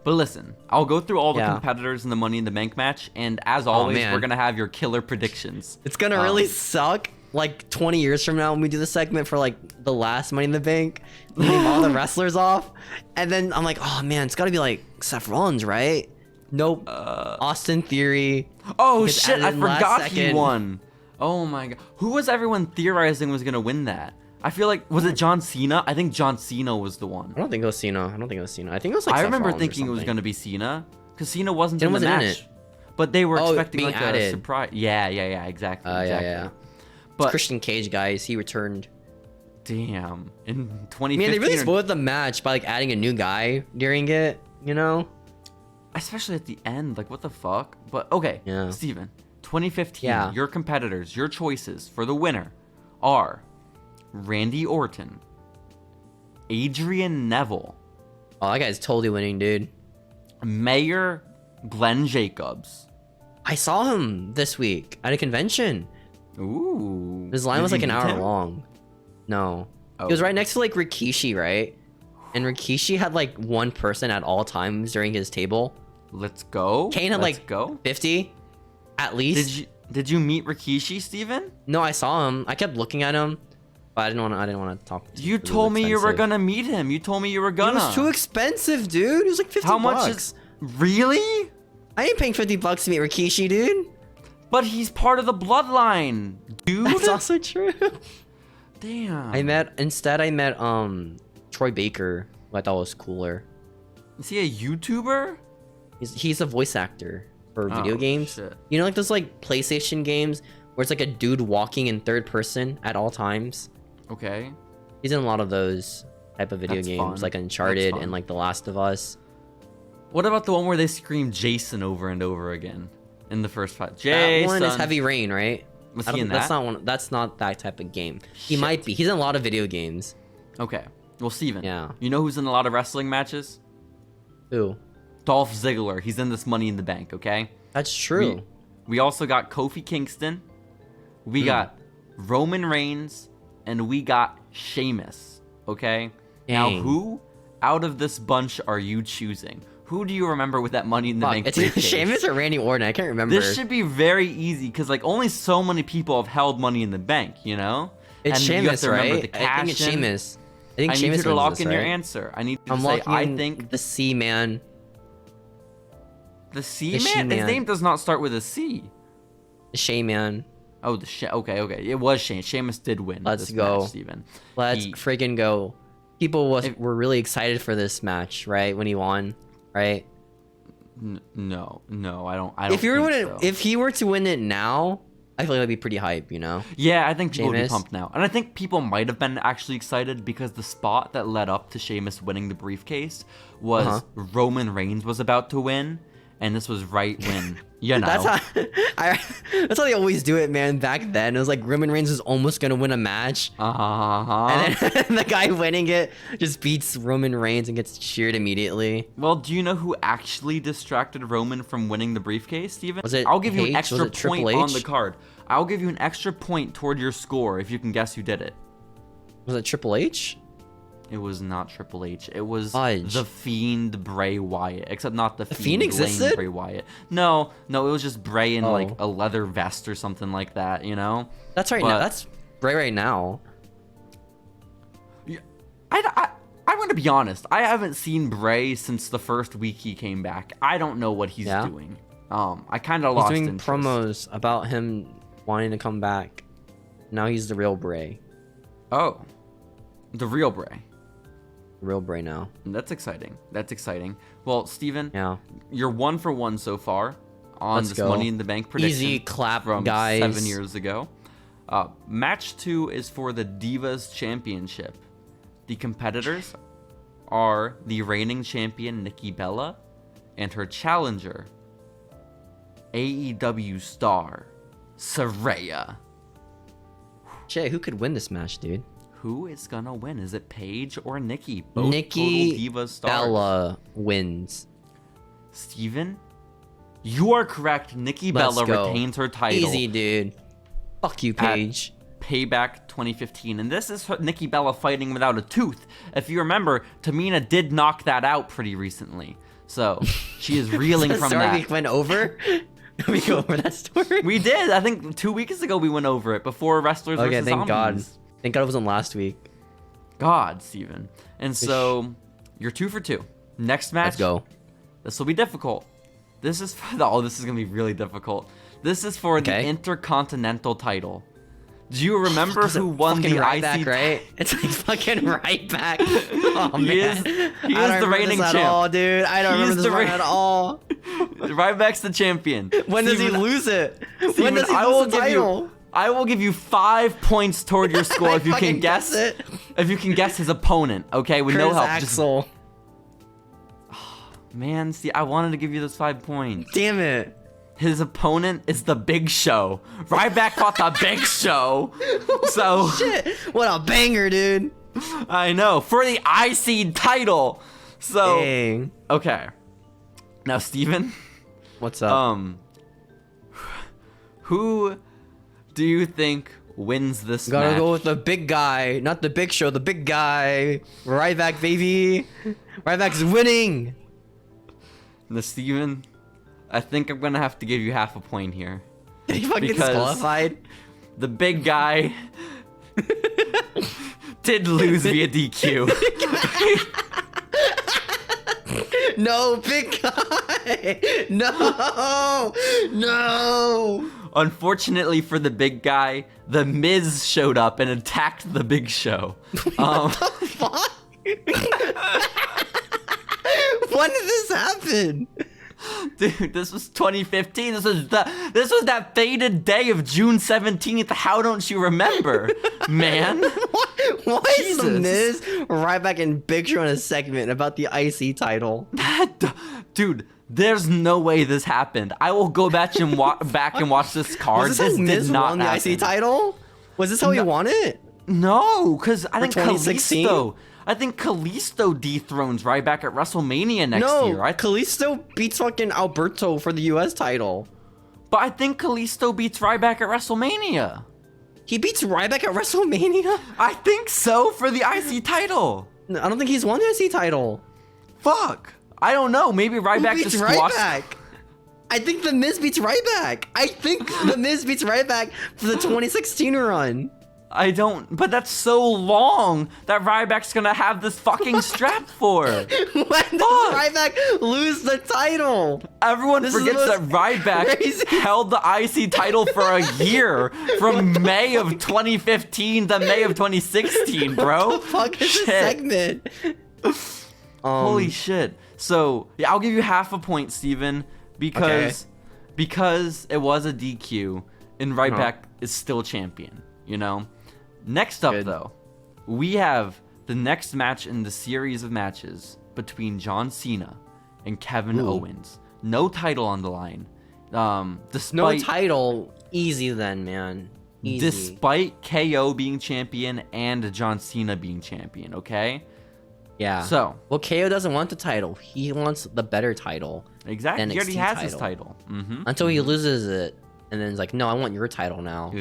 But listen, I'll go through all the competitors in the Money in the Bank match, and as always, we're gonna have your killer predictions. It's gonna really suck. Like 20 years from now, when we do the segment for like the last Money in the Bank, we name all the wrestlers off, and then I'm like, oh man, it's gotta be like Seth Rollins, right? Nope. Austin Theory. Oh shit! I forgot he won. Oh my god, who was everyone theorizing was gonna win that? I feel like, was it John Cena? I think John Cena was the one. I don't think it was Cena. I think it was like I Seth remember Rollins thinking it was gonna be Cena, because Cena wasn't in the wasn't match. in it. But they were expecting like added. a surprise. Yeah, exactly. Yeah. But it's Christian Cage, guys, he returned. Damn, in 2015. Man, they really spoiled the match by like adding a new guy during it, you know? Especially at the end, like what the fuck? But okay, Steven, 2015, your competitors, your choices for the winner are Randy Orton, Adrian Neville. Oh, that guy's totally winning, dude. Mayor Glenn Jacobs. I saw him this week at a convention. Ooh. His line was like an hour long. No. He was right next to like Rikishi, right? And Rikishi had like one person at all times during his table. Let's go. Kane had 50 at least. Did you meet Rikishi, Steven? No, I saw him. I kept looking at him, but I didn't want to talk to him. You told me you were gonna meet him. You told me you were gonna. It was too expensive, dude. It was like 50 How much bucks. Really? I ain't paying 50 bucks to meet Rikishi, dude. But he's part of the bloodline, dude. That's also true. Damn. I met Troy Baker, who I thought was cooler. Is he a YouTuber? He's a voice actor for video games. Shit. You know, like those like PlayStation games where it's like a dude walking in third person at all times. Okay. He's in a lot of those type of video games, fun. like Uncharted and like The Last of Us. What about the one where they scream Jason over and over again in the first fight? Jason. That one is Heavy Rain, right? Was he in that? That's not that type of game. He might be. He's in a lot of video games. Okay. Well, Steven. Yeah. You know who's in a lot of wrestling matches? Who? Dolph Ziggler. He's in this Money in the Bank, okay? That's true. We also got Kofi Kingston. We got Roman Reigns. And we got Sheamus, okay? Now, who out of this bunch are you choosing? Who do you remember with that Money in the Bank briefcase? Sheamus or Randy Orton? I can't remember. This should be very easy because like only so many people have held Money in the Bank, you know? It's Sheamus, right? I think it's Sheamus. I think Sheamus need you to lock in your answer. I need you to say, I think the C-Man. The C-Man? His name does not start with a C. The Shea-Man. Oh, okay. It was Shane. Sheamus did win. Let's go. Match, Steven. Let's freaking go. People were really excited for this match, right? When he won, right? No, I don't. If he were to win it now, I feel like that'd be pretty hype, you know? Yeah, I think people would be pumped now. And I think people might have been actually excited because the spot that led up to Sheamus winning the briefcase was Roman Reigns was about to win. And this was right when, you know. That's how they always do it, man. Back then, it was like Roman Reigns was almost going to win a match. And then the guy winning it just beats Roman Reigns and gets cheered immediately. Well, do you know who actually distracted Roman from winning the briefcase, Steven? I'll give you an extra point on the card. I'll give you an extra point toward your score if you can guess who did it. Was it Triple H? It was not Triple H. It was the Fiend Bray Wyatt. Except not the Fiend existed? Bray Wyatt. No, it was just Bray in like a leather vest or something like that, you know? That's right now. That's Bray right now. Yeah, I'm going to be honest. I haven't seen Bray since the first week he came back. I don't know what he's doing. I kind of lost interest. He's doing promos about him wanting to come back. Now he's the real Bray. Oh. The real Bray. Real Bray now. That's exciting. Well, Steven, you're 1 for 1 so far on this Money in the Bank prediction. Easy clap, from guys. 7 years ago. Match 2 is for the Divas Championship. The competitors are the reigning champion Nikki Bella and her challenger, AEW star Saraya. Jay, who could win this match, dude? Who is gonna win? Is it Paige or Nikki? Both Nikki Total Divas stars. Bella wins. Steven, you are correct. Nikki Bella retains her title. Easy, dude. Fuck you, Paige. Payback 2015. And this is Nikki Bella fighting without a tooth. If you remember, Tamina did knock that out pretty recently. So she is reeling from story that. we went over. We go over that story. We did. I think 2 weeks ago we went over it before Wrestlers Okay, versus thank God. Zombies. Thank God it wasn't last week. God, Steven. And so you're 2 for 2. Next match. Let's go. This will be difficult. This is for this is gonna be really difficult. This is for the Intercontinental title. Do you remember who won the Ryback, IC? Right? It's like fucking Ryback. Oh man, He is the reigning champ. At all, dude. I don't remember this one at all. Ryback's the champion. When does he lose it? Steven, When does he lose the title? I will give you 5 points toward your score if you can guess it. If you can guess his opponent, okay, with no Chris help. Axel. Man, see, I wanted to give you those 5 points. Damn it. His opponent is the Big Show. Ryback fought the Big Show. So Shit. What a banger, dude. I know, for the IC title. So Dang. okay. Now, Steven, What's up? who do you think wins this Gotta match? go with the big guy, not the Big Show, the big guy. Ryback, baby. Ryback's winning. Now, Steven, I think I'm gonna have to give you half a point here. He fucking Because- disqualified. The big guy did lose via DQ. No, big guy. No. No. Unfortunately for the big guy, the Miz showed up and attacked the Big Show. Fuck. When did this happen? Dude, this was 2015. This was that fated day of June 17th. How don't you remember, man? Why is the Jesus. Miz, Ryback, and Big Show in a segment about the IC title? Dude, there's no way this happened. I will go back and watch this card. Was this how Miz did not won the happen. IC title? Was this how he won it? No, because I think 2016? Kalisto dethrones Ryback at WrestleMania next year. No, Kalisto beats fucking Alberto for the US title. But I think Kalisto beats Ryback at WrestleMania. He beats Ryback at WrestleMania? I think so for the IC title. No, I don't think he's won the IC title. Fuck. I don't know. Maybe Who Ryback beats just squashed. Ryback? I think The Miz beats Ryback. I think The Miz beats Ryback for the 2016 run. I don't. But that's so long that Ryback's gonna have this fucking strap for. When does Ryback lose the title? Everyone This is forgets the that most Ryback crazy- held the IC title for a year, from May of 2015 to May of 2016, bro. What the fuck is Shit. this segment? Holy shit. So, yeah, I'll give you half a point, Steven, because it was a DQ and Ryback is still champion, you know? Next up, though, we have the next match in the series of matches between John Cena and Kevin Owens. No title on the line. Despite No title. Easy then, man. Easy. Despite KO being champion and John Cena being champion, okay? Yeah. So, well, KO doesn't want the title. He wants the better title. exactly. He already NXT has his title. title. Until he loses it, and then it's like, no, I want your title now.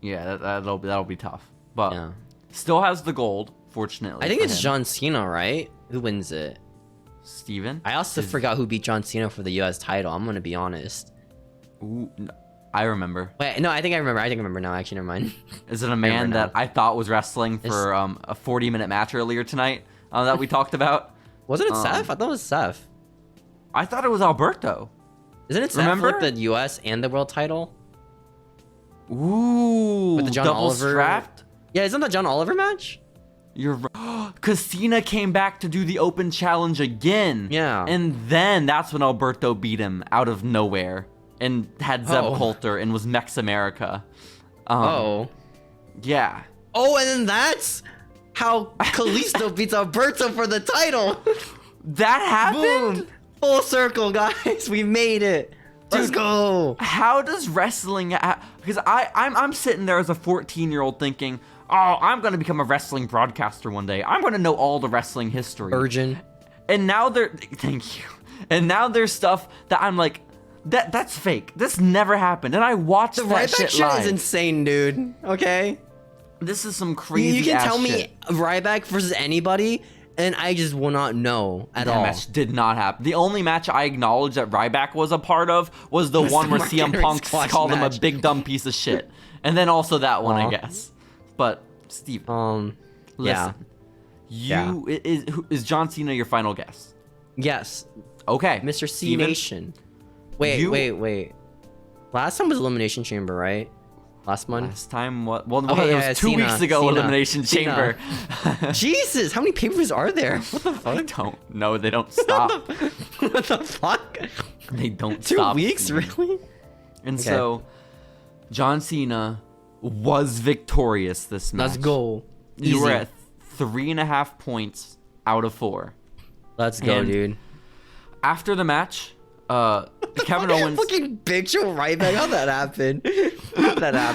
Yeah, that'll be tough. But Yeah. still has the gold, fortunately. I think for it's him. John Cena, right? Who wins it? Steven? I also forgot who beat John Cena for the US title. I'm gonna be honest. Ooh, I remember. Wait, no, I think I remember now. Actually, never mind. Is it a man that I thought was wrestling for a 40-minute match earlier tonight that we talked about? Wasn't it Seth? I thought it was Seth. I thought it was Alberto. Isn't it Seth Remember? for like the US and the world title? Ooh, With the John double Oliver- strapped? Yeah, isn't that John Oliver match? You're right. Because Cena came back to do the open challenge again. Yeah. And then that's when Alberto beat him out of nowhere and had Zeb Coulter and was Mex America. Yeah. Oh, and then that's how Kalisto beats Alberto for the title. That happened? Boom. Full circle, guys. We made it. Let's go. How does wrestling... Because I'm sitting there as a 14-year-old thinking, oh, I'm going to become a wrestling broadcaster one day. I'm going to know all the wrestling history. Virgin. And now thank you. And now there's stuff that I'm like, that's fake. This never happened. And I watched The that Ryback shit shit live. is insane, dude. Okay? This is some crazy You can ass tell me shit. Ryback versus anybody, and I just will not know at That all. match did not happen. The only match I acknowledge that Ryback was a part of was the one where CM Punk called him a big dumb piece of shit. And then also that one, I guess. But, Steve, listen. Is John Cena your final guess? Yes. Okay. Mr. C Nation. Wait. Last time was Elimination Chamber, right? Last month? Last time what? Well, it was 2 weeks ago, Elimination Chamber. Jesus, how many pay-per-views are there? What the fuck? I don't know. They don't stop. What the fuck? They don't stop. 2 weeks, really? And so, John Cena was victorious this match. Let's go. You were at 3.5 points out of 4. Let's go, dude. After the match, Kevin Owens. Fucking Big Show Ryback. How'd that happen?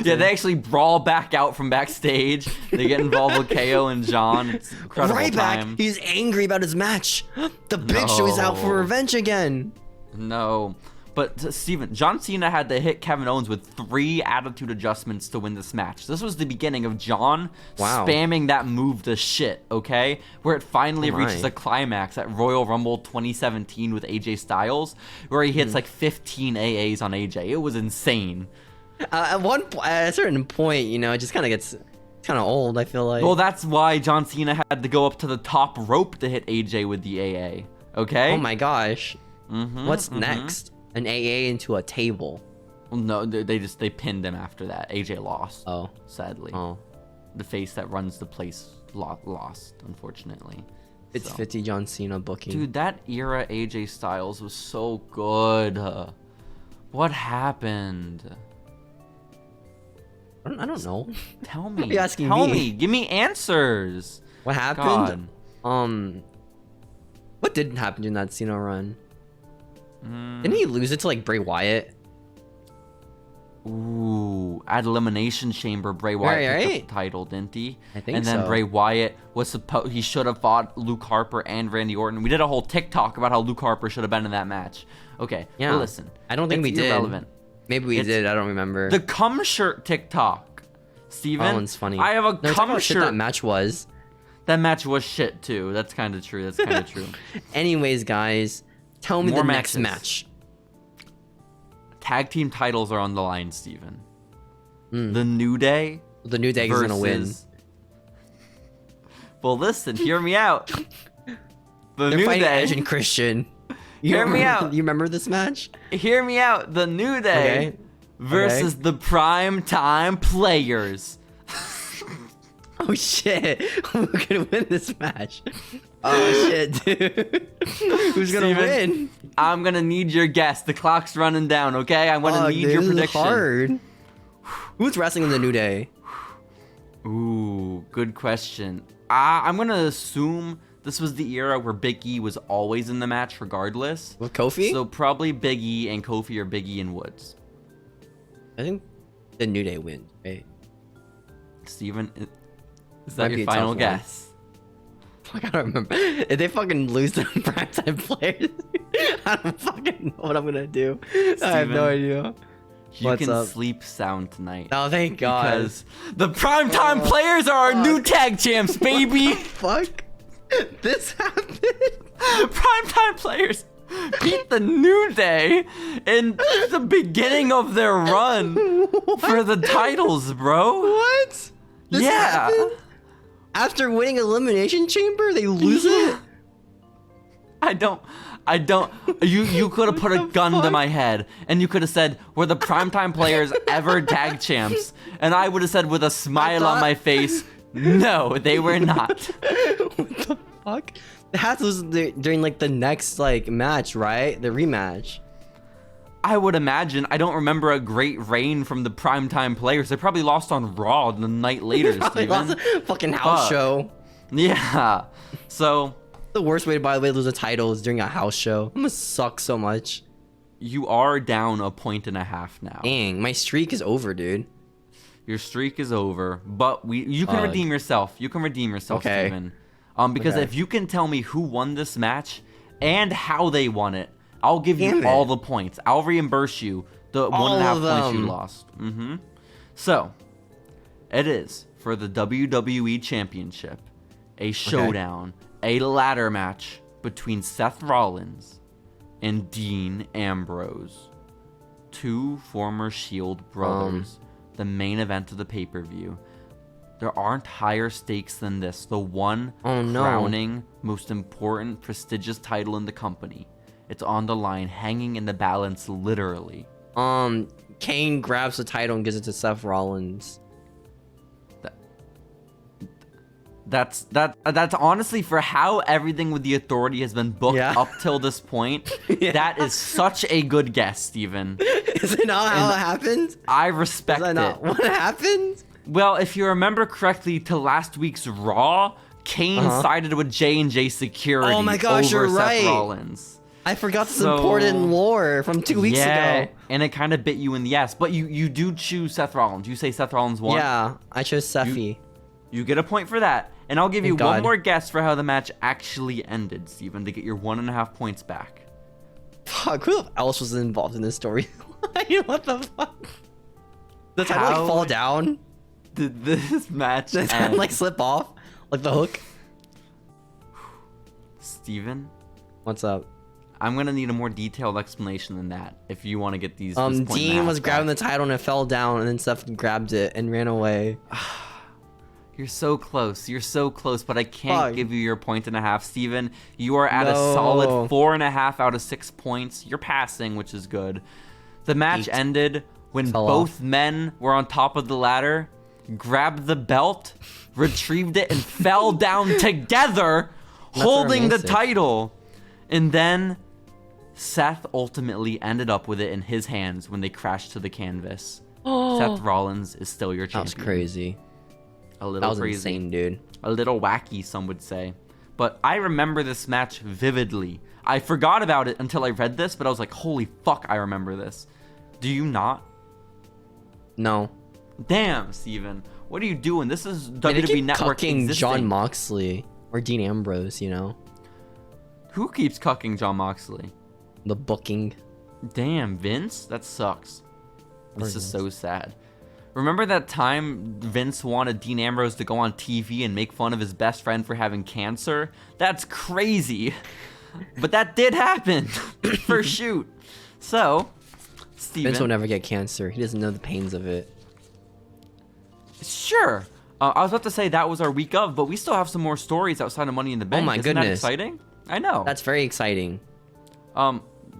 Yeah, they actually brawl back out from backstage. They get involved with KO and John. It's incredible Ryback, time. he's angry about his match. The Big Show is out for revenge again. No. But, Steven, John Cena had to hit Kevin Owens with 3 attitude adjustments to win this match. This was the beginning of John spamming that move to shit, okay? Where it finally reaches a climax at Royal Rumble 2017 with AJ Styles, where he hits like 15 AAs on AJ. It was insane. At a certain point, you know, it just kind of gets kind of old, I feel like. Well, that's why John Cena had to go up to the top rope to hit AJ with the AA, okay? Oh my gosh. What's next? An AA into a table. Well, no, they pinned him after that. AJ lost. Oh, sadly. Oh, the face that runs the place lost, unfortunately. It's 50 John Cena booking. Dude, that era AJ Styles was so good. What happened? I don't know. Tell me. What are you asking Tell me? me. Give me answers. What happened? God. What did happen during that Cena run? Didn't he lose it to like Bray Wyatt? Ooh, at Elimination Chamber, Bray Wyatt picked up the title, didn't he? I think so. And then Bray Wyatt was he should have fought Luke Harper and Randy Orton. We did a whole TikTok about how Luke Harper should have been in that match. Okay, yeah. But listen. I don't think we did. Irrelevant. Maybe we did. I don't remember. The cum shirt TikTok. Steven, that one's funny. I have a cum shirt. Shit that match was. That match was shit too. That's kind of true. Anyways, guys, tell me the next match. Tag team titles are on the line, Steven. The New Day. The New Day is gonna win. Well, listen, hear me out. They're New fighting Day. Edge and Christian. Hear me out. You remember this match? Hear me out. The New Day versus the Primetime Players. Oh shit! Who's gonna win this match? Oh shit, dude! Who's gonna win? I'm gonna need your guess. The clock's running down. Okay, I'm gonna need your prediction. Hard. Who's wrestling in the New Day? Ooh, good question. I'm gonna assume this was the era where Big E was always in the match, regardless. With Kofi? So probably Big E and Kofi, or Big E and Woods. I think the New Day wins, right? Steven, is that your final guess? Fuck, I don't remember. If they fucking lose to Primetime Players, I don't fucking know what I'm gonna do. Steven, I have no idea. You can sleep sound tonight. Oh, thank God. Because the Primetime Players are our new tag champs, baby! Fuck? This happened? Primetime Players beat the New Day in the beginning of their run for the titles, bro. What? This happened? After winning Elimination Chamber, they lose it? I don't. You could have put a gun to my head and you could have said, were the Primetime Players ever tag champs? And I would have said with a smile on my face, no, they were not. What the fuck? They had to lose during like the next like match, right? The rematch. I would imagine. I don't remember a great reign from the Primetime Players. They probably lost on Raw the night later, Steven. Fucking house show. Yeah. So the worst way to, by the way, lose a title is during a house show. I'm gonna suck so much. You are down 1.5 points now. Dang, my streak is over, dude. Your streak is over, but you can redeem yourself. You can redeem yourself, Steven. Because if you can tell me who won this match and how they won it, I'll give you all the points. I'll reimburse you the 1.5 points you lost. So, it is for the WWE Championship, a showdown, a ladder match between Seth Rollins and Dean Ambrose, two former Shield brothers, the main event of the pay-per-view. There aren't higher stakes than this. The one crowning, most important, prestigious title in the company. It's on the line, hanging in the balance, literally. Kane grabs the title and gives it to Seth Rollins. That's honestly, for how everything with the Authority has been booked up till this point, that is such a good guess, Steven. Is it not how it happened? I respect it. Not what happened? Well, if you remember correctly to last week's Raw, Kane sided with J&J Security over Seth Rollins. I forgot this important lore from 2 weeks ago. And it kind of bit you in the ass. But you do choose Seth Rollins. You say Seth Rollins won. Yeah, I chose Seffi. You get a point for that. And I'll give you one more guess for how the match actually ended, Steven, to get your 1.5 points back. Fuck, who else was involved in this story? What the fuck? Did the title fall down? Did this match Did it slip off? Like the hook? Steven? What's up? I'm gonna need a more detailed explanation than that if you want to get these. Dean was grabbing the title and it fell down, and then Seth grabbed it and ran away. You're so close. You're so close, but I can't give you your 1.5, Steven. You are at a solid 4.5 out of 6 points. You're passing, which is good. The match ended when both men were on top of the ladder, grabbed the belt, retrieved it, and fell down together, holding the title. And then Seth ultimately ended up with it in his hands when they crashed to the canvas. Seth Rollins is still your champion. That was crazy. A little crazy. Insane, dude. A little wacky, some would say. But I remember this match vividly. I forgot about it until I read this, but I was like, holy fuck, I remember this. Do you not? No. Damn, Steven. What are you doing? This is WWE Network existing. John Moxley or Dean Ambrose, you know? Who keeps cucking John Moxley? The booking. Damn, Vince? That sucks. This is so sad. Remember that time Vince wanted Dean Ambrose to go on TV and make fun of his best friend for having cancer? That's crazy. But that did happen. For shoot. So, Steven. Vince will never get cancer. He doesn't know the pains of it. Sure. I was about to say that was our week of, but we still have some more stories outside of Money in the Bank. Oh my Isn't goodness. that exciting? I know. That's very exciting.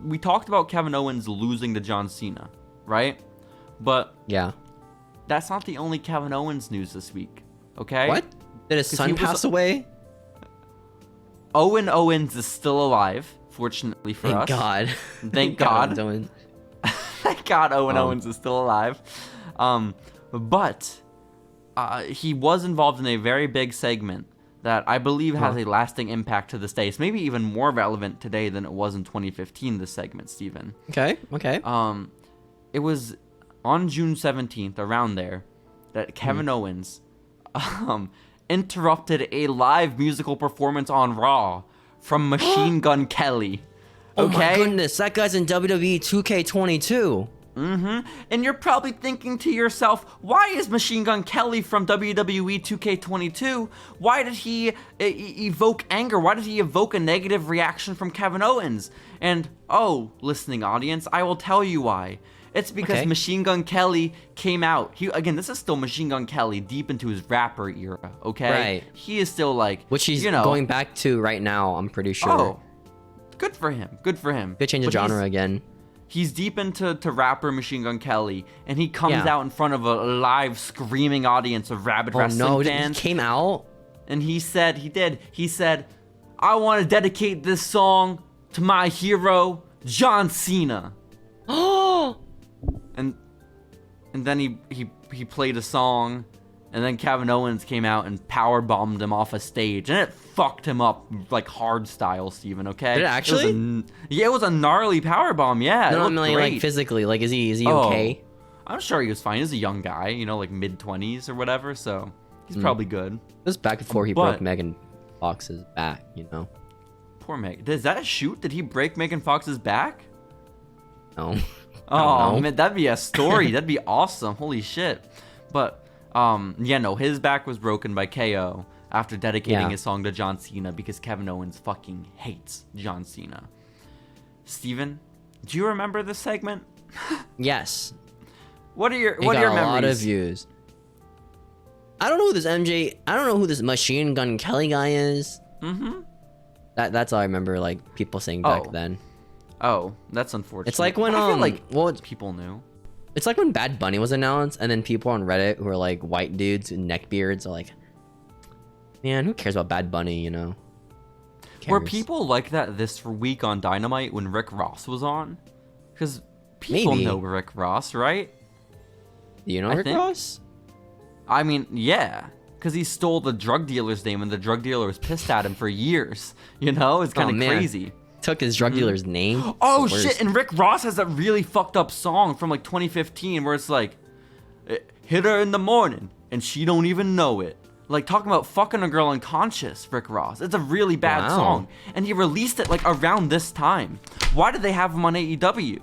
We talked about Kevin Owens losing to John Cena, right? But yeah, that's not the only Kevin Owens news this week, okay? What? Did his son pass away? Owen Owens is still alive, fortunately for us. Thank God. Thank God. Thank God Owen Owens is still alive. But he was involved in a very big segment that I believe has a lasting impact to this day. It's maybe even more relevant today than it was in 2015, this segment, Steven. Okay. It was on June 17th, around there, that Kevin Owens interrupted a live musical performance on Raw from Machinegun Kelly. Oh my goodness, that guy's in WWE 2K22. And you're probably thinking to yourself, why is Machinegun Kelly from WWE 2K22? Why did he evoke anger? Why did he evoke a negative reaction from Kevin Owens? And, listening audience, I will tell you why. It's because Machinegun Kelly came out. This is still Machinegun Kelly deep into his rapper era, okay? Right. He is still which he's going back to right now, I'm pretty sure. Oh, good for him. Good change of genre again. He's deep into rapper Machinegun Kelly, and he comes out in front of a live screaming audience of rabid wrestling fans. He came out? And he said, I want to dedicate this song to my hero, John Cena. And then he played a song, and then Kevin Owens came out and power bombed him off a stage, and it fucked him up like hard style, Steven, okay? Did it actually? It was a gnarly power bomb, yeah. No, I mean like physically, like is he okay? I'm sure he was fine. He's a young guy, like mid-20s or whatever, so he's probably good. It was back before he broke Megan Fox's back, Poor Megan. Is that a shoot? Did he break Megan Fox's back? No. Oh, man, that'd be a story. That'd be awesome. Holy shit. But, his back was broken by KO. after dedicating his song to John Cena because Kevin Owens fucking hates John Cena. Steven, do you remember this segment? Yes. What are your memories? A lot of views. I don't know who this Machinegun Kelly guy is. Mm-hmm. That's all I remember, like, people saying back then. Oh, that's unfortunate. It's like when I feel like people knew. It's like when Bad Bunny was announced, and then people on Reddit who are like white dudes with neckbeards are like, man, who cares about Bad Bunny, you know? Were people like that this week on Dynamite when Rick Ross was on? Because people know Rick Ross, right? Do you know Rick Ross? I mean, yeah. Because he stole the drug dealer's name, and the drug dealer was pissed at him for years. You know? It's kind of crazy. Took his drug dealer's name. Oh, shit. And Rick Ross has that really fucked up song from, like, 2015 where it's like, hit her in the morning, and she don't even know it. Like, talking about fucking a girl unconscious, Rick Ross. It's a really bad song. And he released it, like, around this time. Why did they have him on AEW?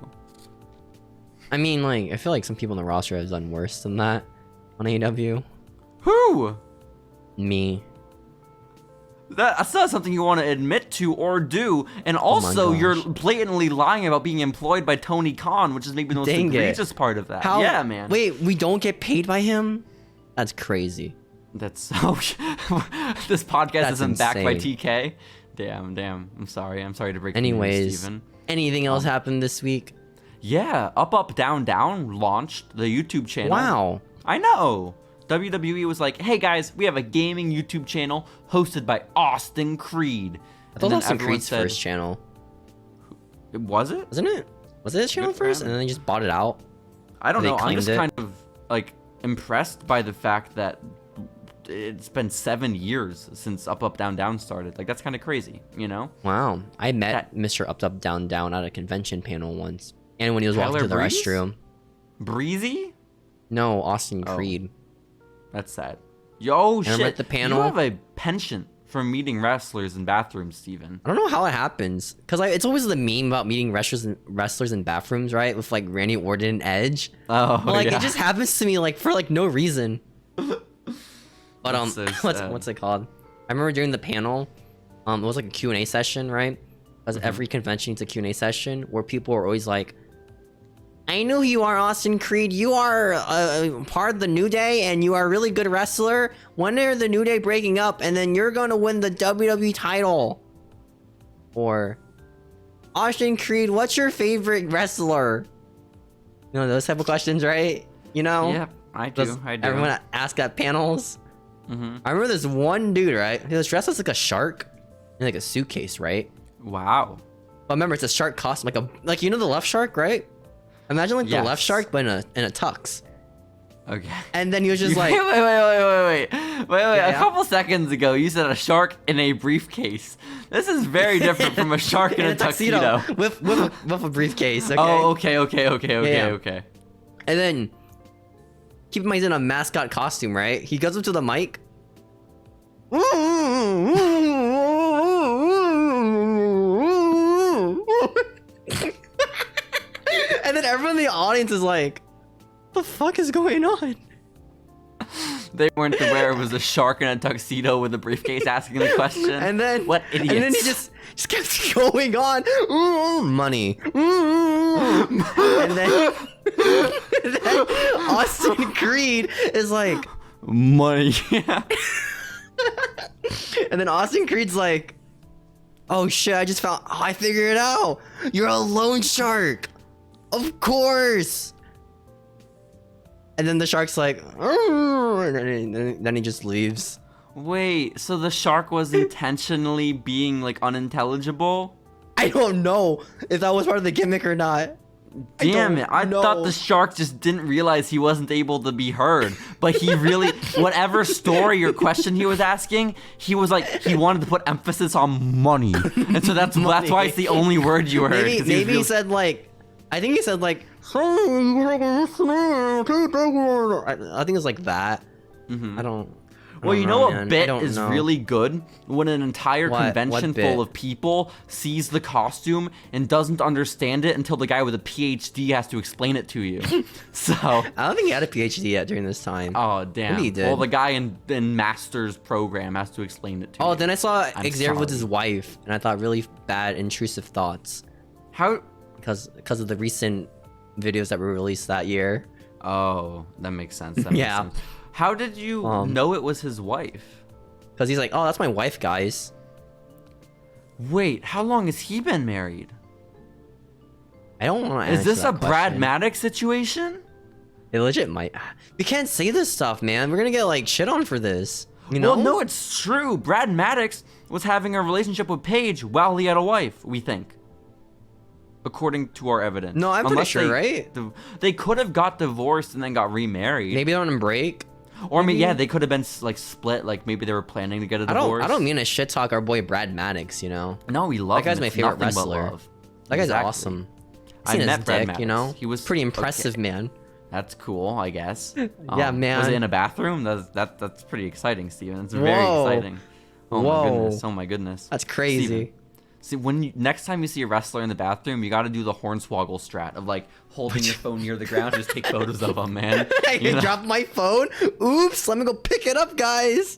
I mean, like, I feel like some people in the roster have done worse than that on AEW. Who? Me. That's not something you want to admit to or do. And also, you're blatantly lying about being employed by Tony Khan, which is maybe the most egregious part of that. Yeah, man. Wait, we don't get paid by him? That's crazy. That's so... This podcast isn't backed by TK? Damn. I'm sorry to break the news, Steven. Anything else happened this week? Yeah, Up, Down, Down launched the YouTube channel. Wow. I know. WWE was like, hey guys, we have a gaming YouTube channel hosted by Austin Creed. I thought Austin Creed's first channel. Was it? Wasn't it? Was it his channel first? And then they just bought it out? I don't know. I'm just kind of like impressed by the fact that it's been 7 years since Up, Down, Down started. Like, that's kind of crazy, you know? Wow. I met Mr. Up, Down, Down at a convention panel once. And when he was walking to the restroom. Breezy? No, Austin Creed. That's sad. Yo, shit. At the panel, you have a penchant for meeting wrestlers in bathrooms, Steven. I don't know how it happens. Because it's always the meme about meeting wrestlers in bathrooms, right? With, like, Randy Orton and Edge. Oh, it just happens to me, like, for, like, no reason. But, what's it called? I remember during the panel, it was, like, a Q&A session, right? Because every convention needs a Q&A session where people are always like, I know who you are, Austin Creed. You are part of the New Day, and you are a really good wrestler. When are the New Day breaking up, and then you're going to win the WWE title? Or, Austin Creed, what's your favorite wrestler? You know, those type of questions, right? You know? Yeah, I do. Everyone asks at panels. I remember this one dude, right? He was dressed as like a shark in like a suitcase, right? Wow. But remember, it's a shark costume, like you know the left shark, right? Imagine like the left shark, but in a tux. Okay. And then he was just like, wait. A couple seconds ago, you said a shark in a briefcase. This is very different from a shark in a tuxedo. with a briefcase. Okay? Oh, okay. And then keep in mind he's in a mascot costume, right? He goes up to the mic. And then everyone in the audience is like, what the fuck is going on? They weren't aware it was a shark in a tuxedo with a briefcase asking the question. And then what idiots? And then he just kept going on. Money. And then Austin Creed is like, money. Yeah. And then Austin Creed's like, oh shit, I figured it out. You're a loan shark. Of course. And then the shark's like, and then he just leaves. Wait, so the shark was intentionally being like unintelligible? I don't know if that was part of the gimmick or not. Damn it, I thought the shark just didn't realize he wasn't able to be heard. But he really, whatever story or question he was asking, he was like, he wanted to put emphasis on money. And so that's why it's the only word you heard. Maybe he said like, I think he said like, I think it's like that. I don't. Well, you know what bit is really good? When an entire convention full of people sees the costume and doesn't understand it until the guy with a PhD has to explain it to you. So I don't think he had a PhD yet during this time. Oh, damn. Maybe he did. Well, the guy in Master's program has to explain it to you. Oh, then I saw Xavier with his wife, and I thought really bad, intrusive thoughts. How? Because of the recent videos that were released that year. Oh, that makes sense. That makes sense. How did you know it was his wife? Because he's like, oh, that's my wife, guys. Wait, how long has he been married? I don't want to answer Is this that a Brad Maddox situation? It legit might. We can't say this stuff, man. We're gonna get like shit on for this. You know? Well, no, it's true. Brad Maddox was having a relationship with Paige while he had a wife, we think. According to our evidence. No, I'm pretty sure, right? They could have got divorced and then got remarried. Maybe on a break. Or maybe, yeah, they could have been like split. Like maybe they were planning to get a divorce. I don't mean to shit talk our boy Brad Maddox, you know. No, we love that guy's him. my favorite wrestler. That guy's awesome. I met Brad Maddox. You know, he was pretty impressive, man. That's cool, I guess. Yeah, man. Was it in a bathroom? That's pretty exciting, Steven. It's very exciting. Oh my goodness. Oh my goodness. That's crazy. Steven, see, next time you see a wrestler in the bathroom, you got to do the hornswoggle strat of like holding your phone near the ground, just take photos of them, man. I dropped my phone. Oops, let me go pick it up, guys.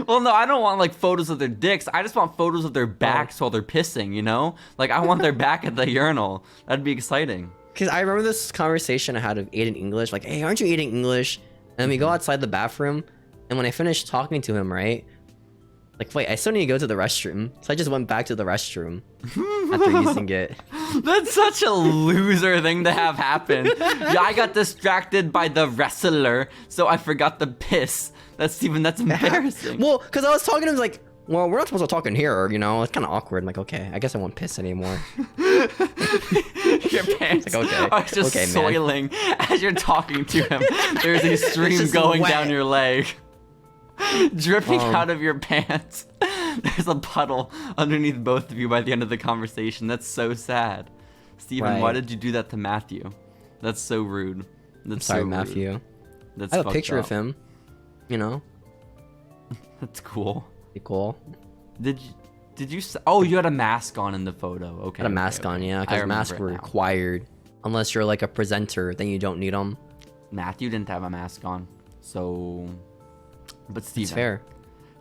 Well, no, I don't want like photos of their dicks. I just want photos of their backs while they're pissing, you know? Like I want their back at the urinal. That'd be exciting. Because I remember this conversation I had with Aiden English, like, hey, aren't you eating English? And then we go outside the bathroom, and when I finished talking to him, right? Like, wait, I still need to go to the restroom. So I just went back to the restroom after using it. That's such a loser thing to have happen. Yeah, I got distracted by the wrestler, so I forgot the piss. That's embarrassing. Well, because I was talking to him, like, well, we're not supposed to talk in here, you know? It's kind of awkward. I'm like, okay, I guess I won't piss anymore. Your pants like, okay. are just soiling as you're talking to him. There's a stream going down your leg. Dripping out of your pants. There's a puddle underneath both of you by the end of the conversation. That's so sad. Steven, why did you do that to Matthew? That's so rude. That's sorry, so rude. Matthew. That's I have a picture of him. You know? That's cool. Be cool. Did you oh, you had a mask on in the photo. Okay. Had a mask on, yeah, because masks were required. Unless you're like a presenter, then you don't need them. Matthew didn't have a mask on. So but Steven, it's fair.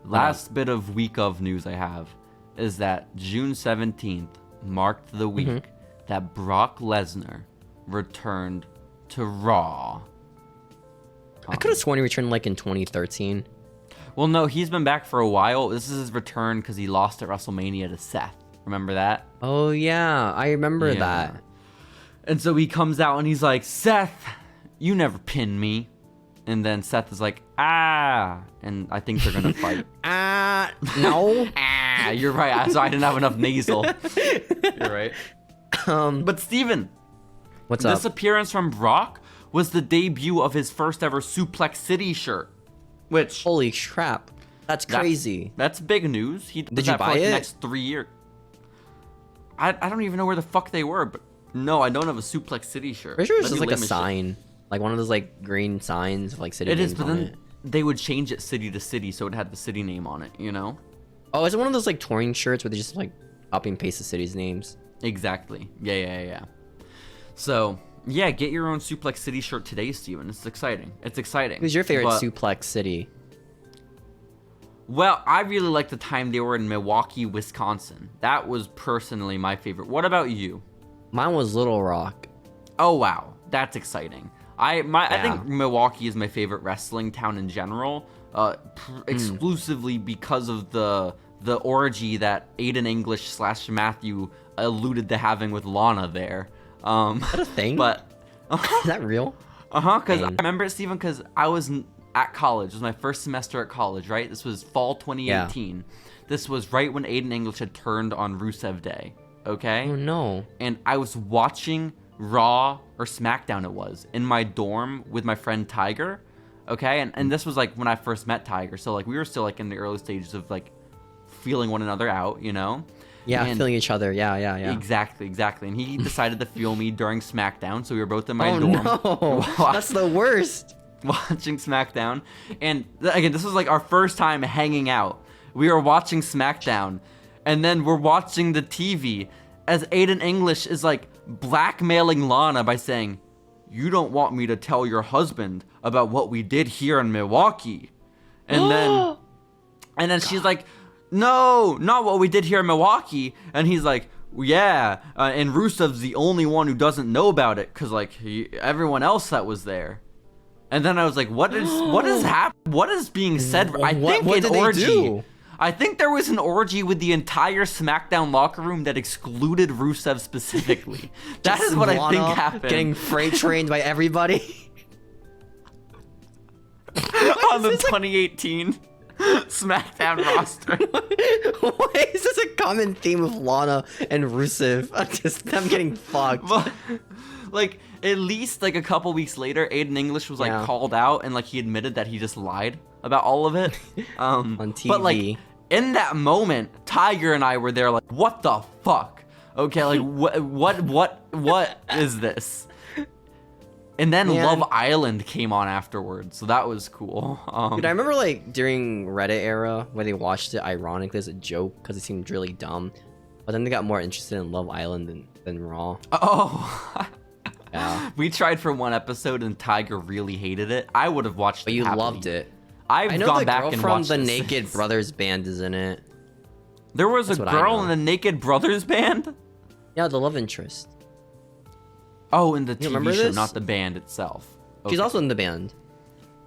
Last bit of week of news I have is that June 17th marked the week that Brock Lesnar returned to Raw. I could have sworn he returned like in 2013. Well, no, he's been back for a while. This is his return because he lost at WrestleMania to Seth. Remember that? Oh, yeah. I remember that. And so he comes out and he's like, Seth, you never pinned me. And then Seth is like, ah. And I think they're going to fight. No. You're right. So I didn't have enough nasal. You're right. But Steven. What's up? This appearance from Brock was the debut of his first ever Suplex City shirt. Which, holy crap, that's crazy. That's big news. Did you buy it? The next 3 years. I don't even know where the fuck they were, but no, I don't have a Suplex City shirt. Pretty sure it's just like a sign, like one of those like green signs of like city names. It is, but then they would change it city to city, so it had the city name on it. You know? Oh, is it one of those like touring shirts where they just like copy and paste the city's names? Exactly. Yeah. So. Yeah, get your own Suplex City shirt today, Steven. It's exciting. It's exciting. Who's your favorite Suplex City? Well, I really like the time they were in Milwaukee, Wisconsin. That was personally my favorite. What about you? Mine was Little Rock. Oh, wow. That's exciting. I think Milwaukee is my favorite wrestling town in general, exclusively because of the orgy that Aiden English / Matthew alluded to having with Lana there. Is that a thing? But is that real? Because I remember it, Steven, because I was at college. It was my first semester at college, right? This was fall 2018. Yeah. This was right when Aiden English had turned on Rusev Day, okay? Oh, no. And I was watching Raw or SmackDown, it was, in my dorm with my friend Tiger, okay? And this was, like, when I first met Tiger. So, like, we were still, like, in the early stages of, like, feeling one another out, you know? Yeah, feeling each other. Yeah. Exactly. And he decided to feel me during SmackDown, so we were both in my dorm. Oh, no. That's the worst. watching SmackDown, and again, this was like our first time hanging out. We were watching SmackDown, and then we're watching the TV as Aiden English is like blackmailing Lana by saying, "You don't want me to tell your husband about what we did here in Milwaukee," and then she's like, "No, not what we did here in Milwaukee," and he's like, "Yeah," and Rusev's the only one who doesn't know about it because like everyone else that was there. And then I was like, what is being said? I think what an did orgy. they do? I think there was an orgy with the entire SmackDown locker room that excluded Rusev specifically. That is what I think happened. Getting freight trained by everybody. On the 2018 SmackDown roster. Why is this a common theme of Lana and Rusev? Just them getting fucked. But, like, at least like a couple weeks later, Aiden English was like called out and like he admitted that he just lied about all of it. On TV. But like in that moment, Tiger and I were there like, what the fuck? Okay, like what is this? And then Love Island came on afterwards, so that was cool. Dude, I remember like during Reddit era where they watched it ironically as a joke because it seemed really dumb, but then they got more interested in Love Island than Raw. Oh. Yeah. We tried for one episode and Tiger really hated it. I would have watched it. But you happily. loved it. I know gone the back girl and from watched the Naked Brothers band is in it. There was That's a what I girl know. in the Naked Brothers band? Yeah, the love interest. Oh, in the You TV remember show, this? not the band itself. She's Okay. also in the band.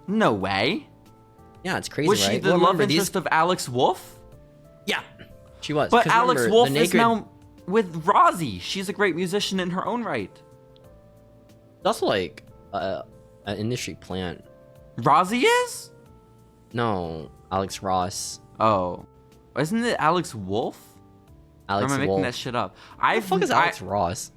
No way. Yeah, it's crazy, Was right? she the Well, love remember, interest of Alex Wolf? Yeah, she was. But 'Cause Alex remember, Wolf the is Naked... now with Rozzy. She's a great musician in her own right. That's like an industry plant. Rozzy is? No, Alex Ross. Oh. Isn't it Alex Wolf? Alex or am I making Wolf. that shit up? Who the fuck is Alex Ross?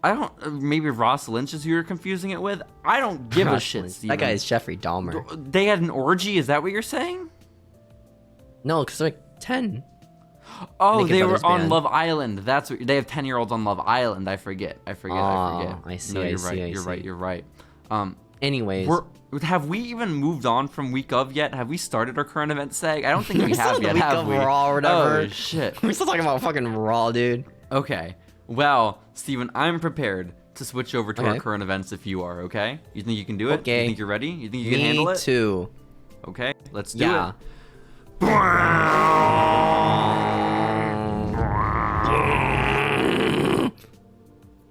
I don't. Maybe Ross Lynch is who you're confusing it with. I don't give a shit, Steven. That guy is Jeffrey Dahmer. They had an orgy. Is that what you're saying? No, because they're like 10. Oh, Naked they were Brothers on band. Love Island. That's what they have. 10-year-olds on Love Island. I forget. I forget. I see, No, I you're see, right. I You're right. see. You're right. Anyways. Have we even moved on from week of yet? Have we started our current event seg? I don't think we We're still have in the yet. week Have of we? Raw or whatever. Oh shit. We're still talking about fucking Raw, dude. Okay. Well, Steven, I'm prepared to switch over to our Okay. current events if you are. Okay. You think you can do it? Okay. You think you're ready? You think you can handle Me it? too. Okay. Let's do Yeah. it.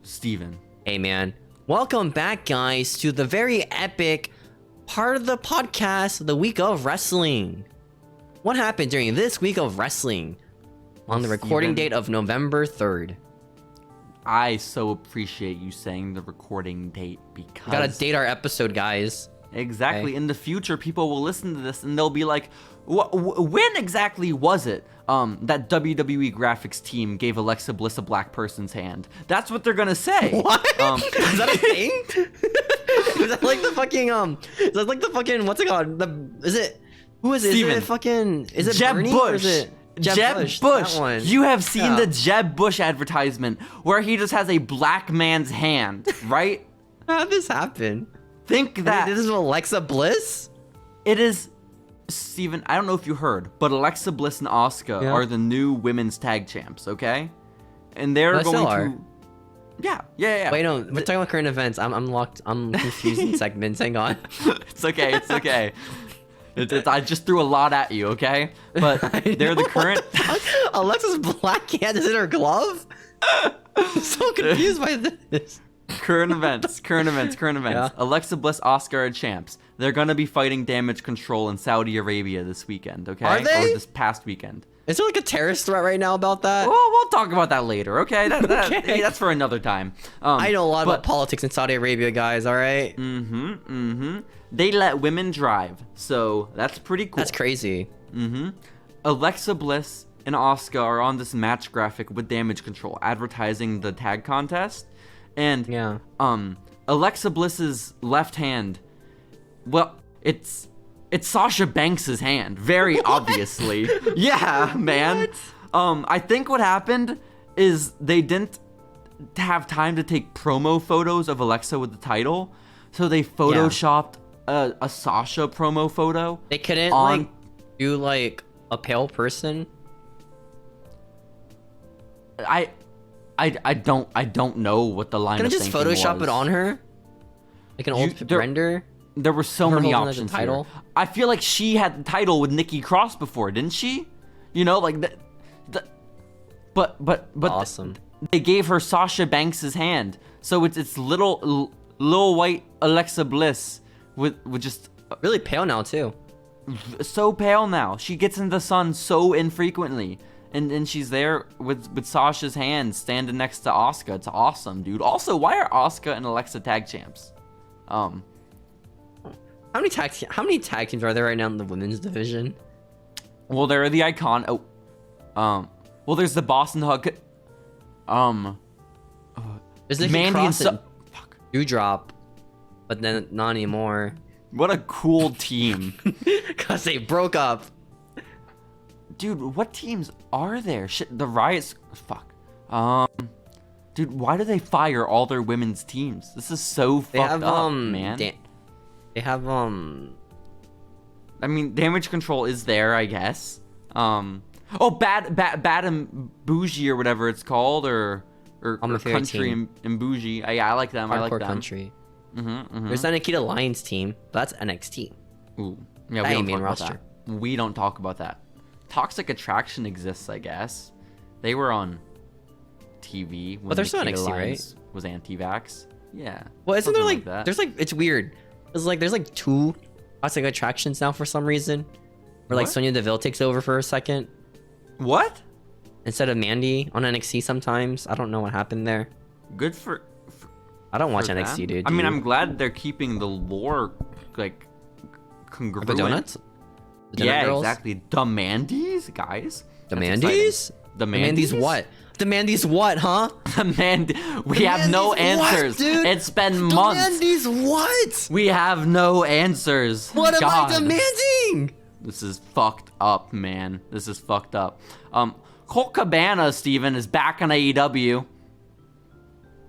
Steven. Hey, man. Welcome back, guys, to the very epic part of the podcast, the week of wrestling. What happened during this week of wrestling? On the recording Steven. date of November 3rd. I so appreciate you saying the recording date because Gotta date our episode, guys. exactly Okay. in the future people will listen to this and they'll be like, when exactly was it that WWE graphics team gave Alexa Bliss a black person's hand? That's what they're gonna say. What? Is that a thing? Is that like the fucking Is that like the fucking what's it called? Is it who is it? Steven. Is it fucking is it Jeb Bernie Bush. or is it Jeb Bush? Bush. That one. You have seen Yeah. the Jeb Bush advertisement where he just has a black man's hand, right? How did this happen? Think that This is Alexa Bliss? it is. Steven, I don't know if you heard, but Alexa Bliss and Asuka Yeah. are the new women's tag champs, okay? And they're They still going are. to. Yeah. Wait, no, we're talking about current events. I'm locked. I'm confused in segments. Hang on. It's okay. It's okay. I just threw a lot at you, okay? But they're the current. Alexa's black hand is in her glove? I'm so confused by this. Current events. Yeah. Alexa Bliss, Asuka are champs. They're gonna be fighting Damage Control in Saudi Arabia this weekend, okay? Are they? Or this past weekend. Is there like a terrorist threat right now about that? Well, we'll talk about that later, okay? Okay. That's for another time. I know a lot about politics in Saudi Arabia, guys, alright? They let women drive, so that's pretty cool. That's crazy. Alexa Bliss and Asuka are on this match graphic with Damage Control, advertising the tag contest. And Yeah. Alexa Bliss's left hand, well, it's Sasha Banks's hand, very obviously. Yeah, man. I think what happened is they didn't have time to take promo photos of Alexa with the title, so they photoshopped a Sasha promo photo. They couldn't like do like a pale person. I don't know what the line. Can I of just thinking Photoshop was. it on her? Like an old render? There were so many options title. here. I feel like she had the title with Nikki Cross before, didn't she? You know, like but awesome. They gave her Sasha Banks's hand, so it's little white Alexa Bliss with just really pale now too. So pale now. She gets in the sun so infrequently. And she's there with Sasha's hand standing next to Asuka. It's awesome, dude. Also, why are Asuka and Alexa tag champs? How many tag teams are there right now in the women's division? Well, there are the Icon. Well, there's the Boston Hug. There's Nikki Mandy Cross and Dewdrop, but then not anymore. What a cool team. Cause they broke up. Dude, what teams are there? Shit, the Riots. Fuck. Dude, why do they fire all their women's teams? This is so fucked up, man. They have I mean, Damage Control is there, I guess. Bad and Bougie or whatever it's called, or Country and Bougie. I like them. Hardcore I like them. Country. There's that Nikita Lyons team, but that's NXT. Ooh, yeah, That we ain't don't main talk roster. about that. We don't talk about that. Toxic Attraction exists, I guess. They were on TV when But they're still Nikita NXT, Lyons was anti-vax. Yeah. Well, isn't there like that. there's like it's weird. There's like two Toxic Attractions now for some reason. Where like What? Sonya Deville takes over for a second What? instead of Mandy on NXT sometimes. I don't know what happened there. Good for I don't watch for NXT, them. dude. I mean, Do I'm you? glad they're keeping the lore like congruent. The donuts. The donut Yeah, girls? exactly. The Mandy's, guys. The That's Mandy's? exciting. The Mandy's what? The Mandy's what, huh? The Mandy. We have no Mandy's what, answers. dude? It's been The months. Mandy's what? We have no answers. What am I God. demanding? This is fucked up, man. This is fucked up. Colt Cabana, Steven, is back on AEW.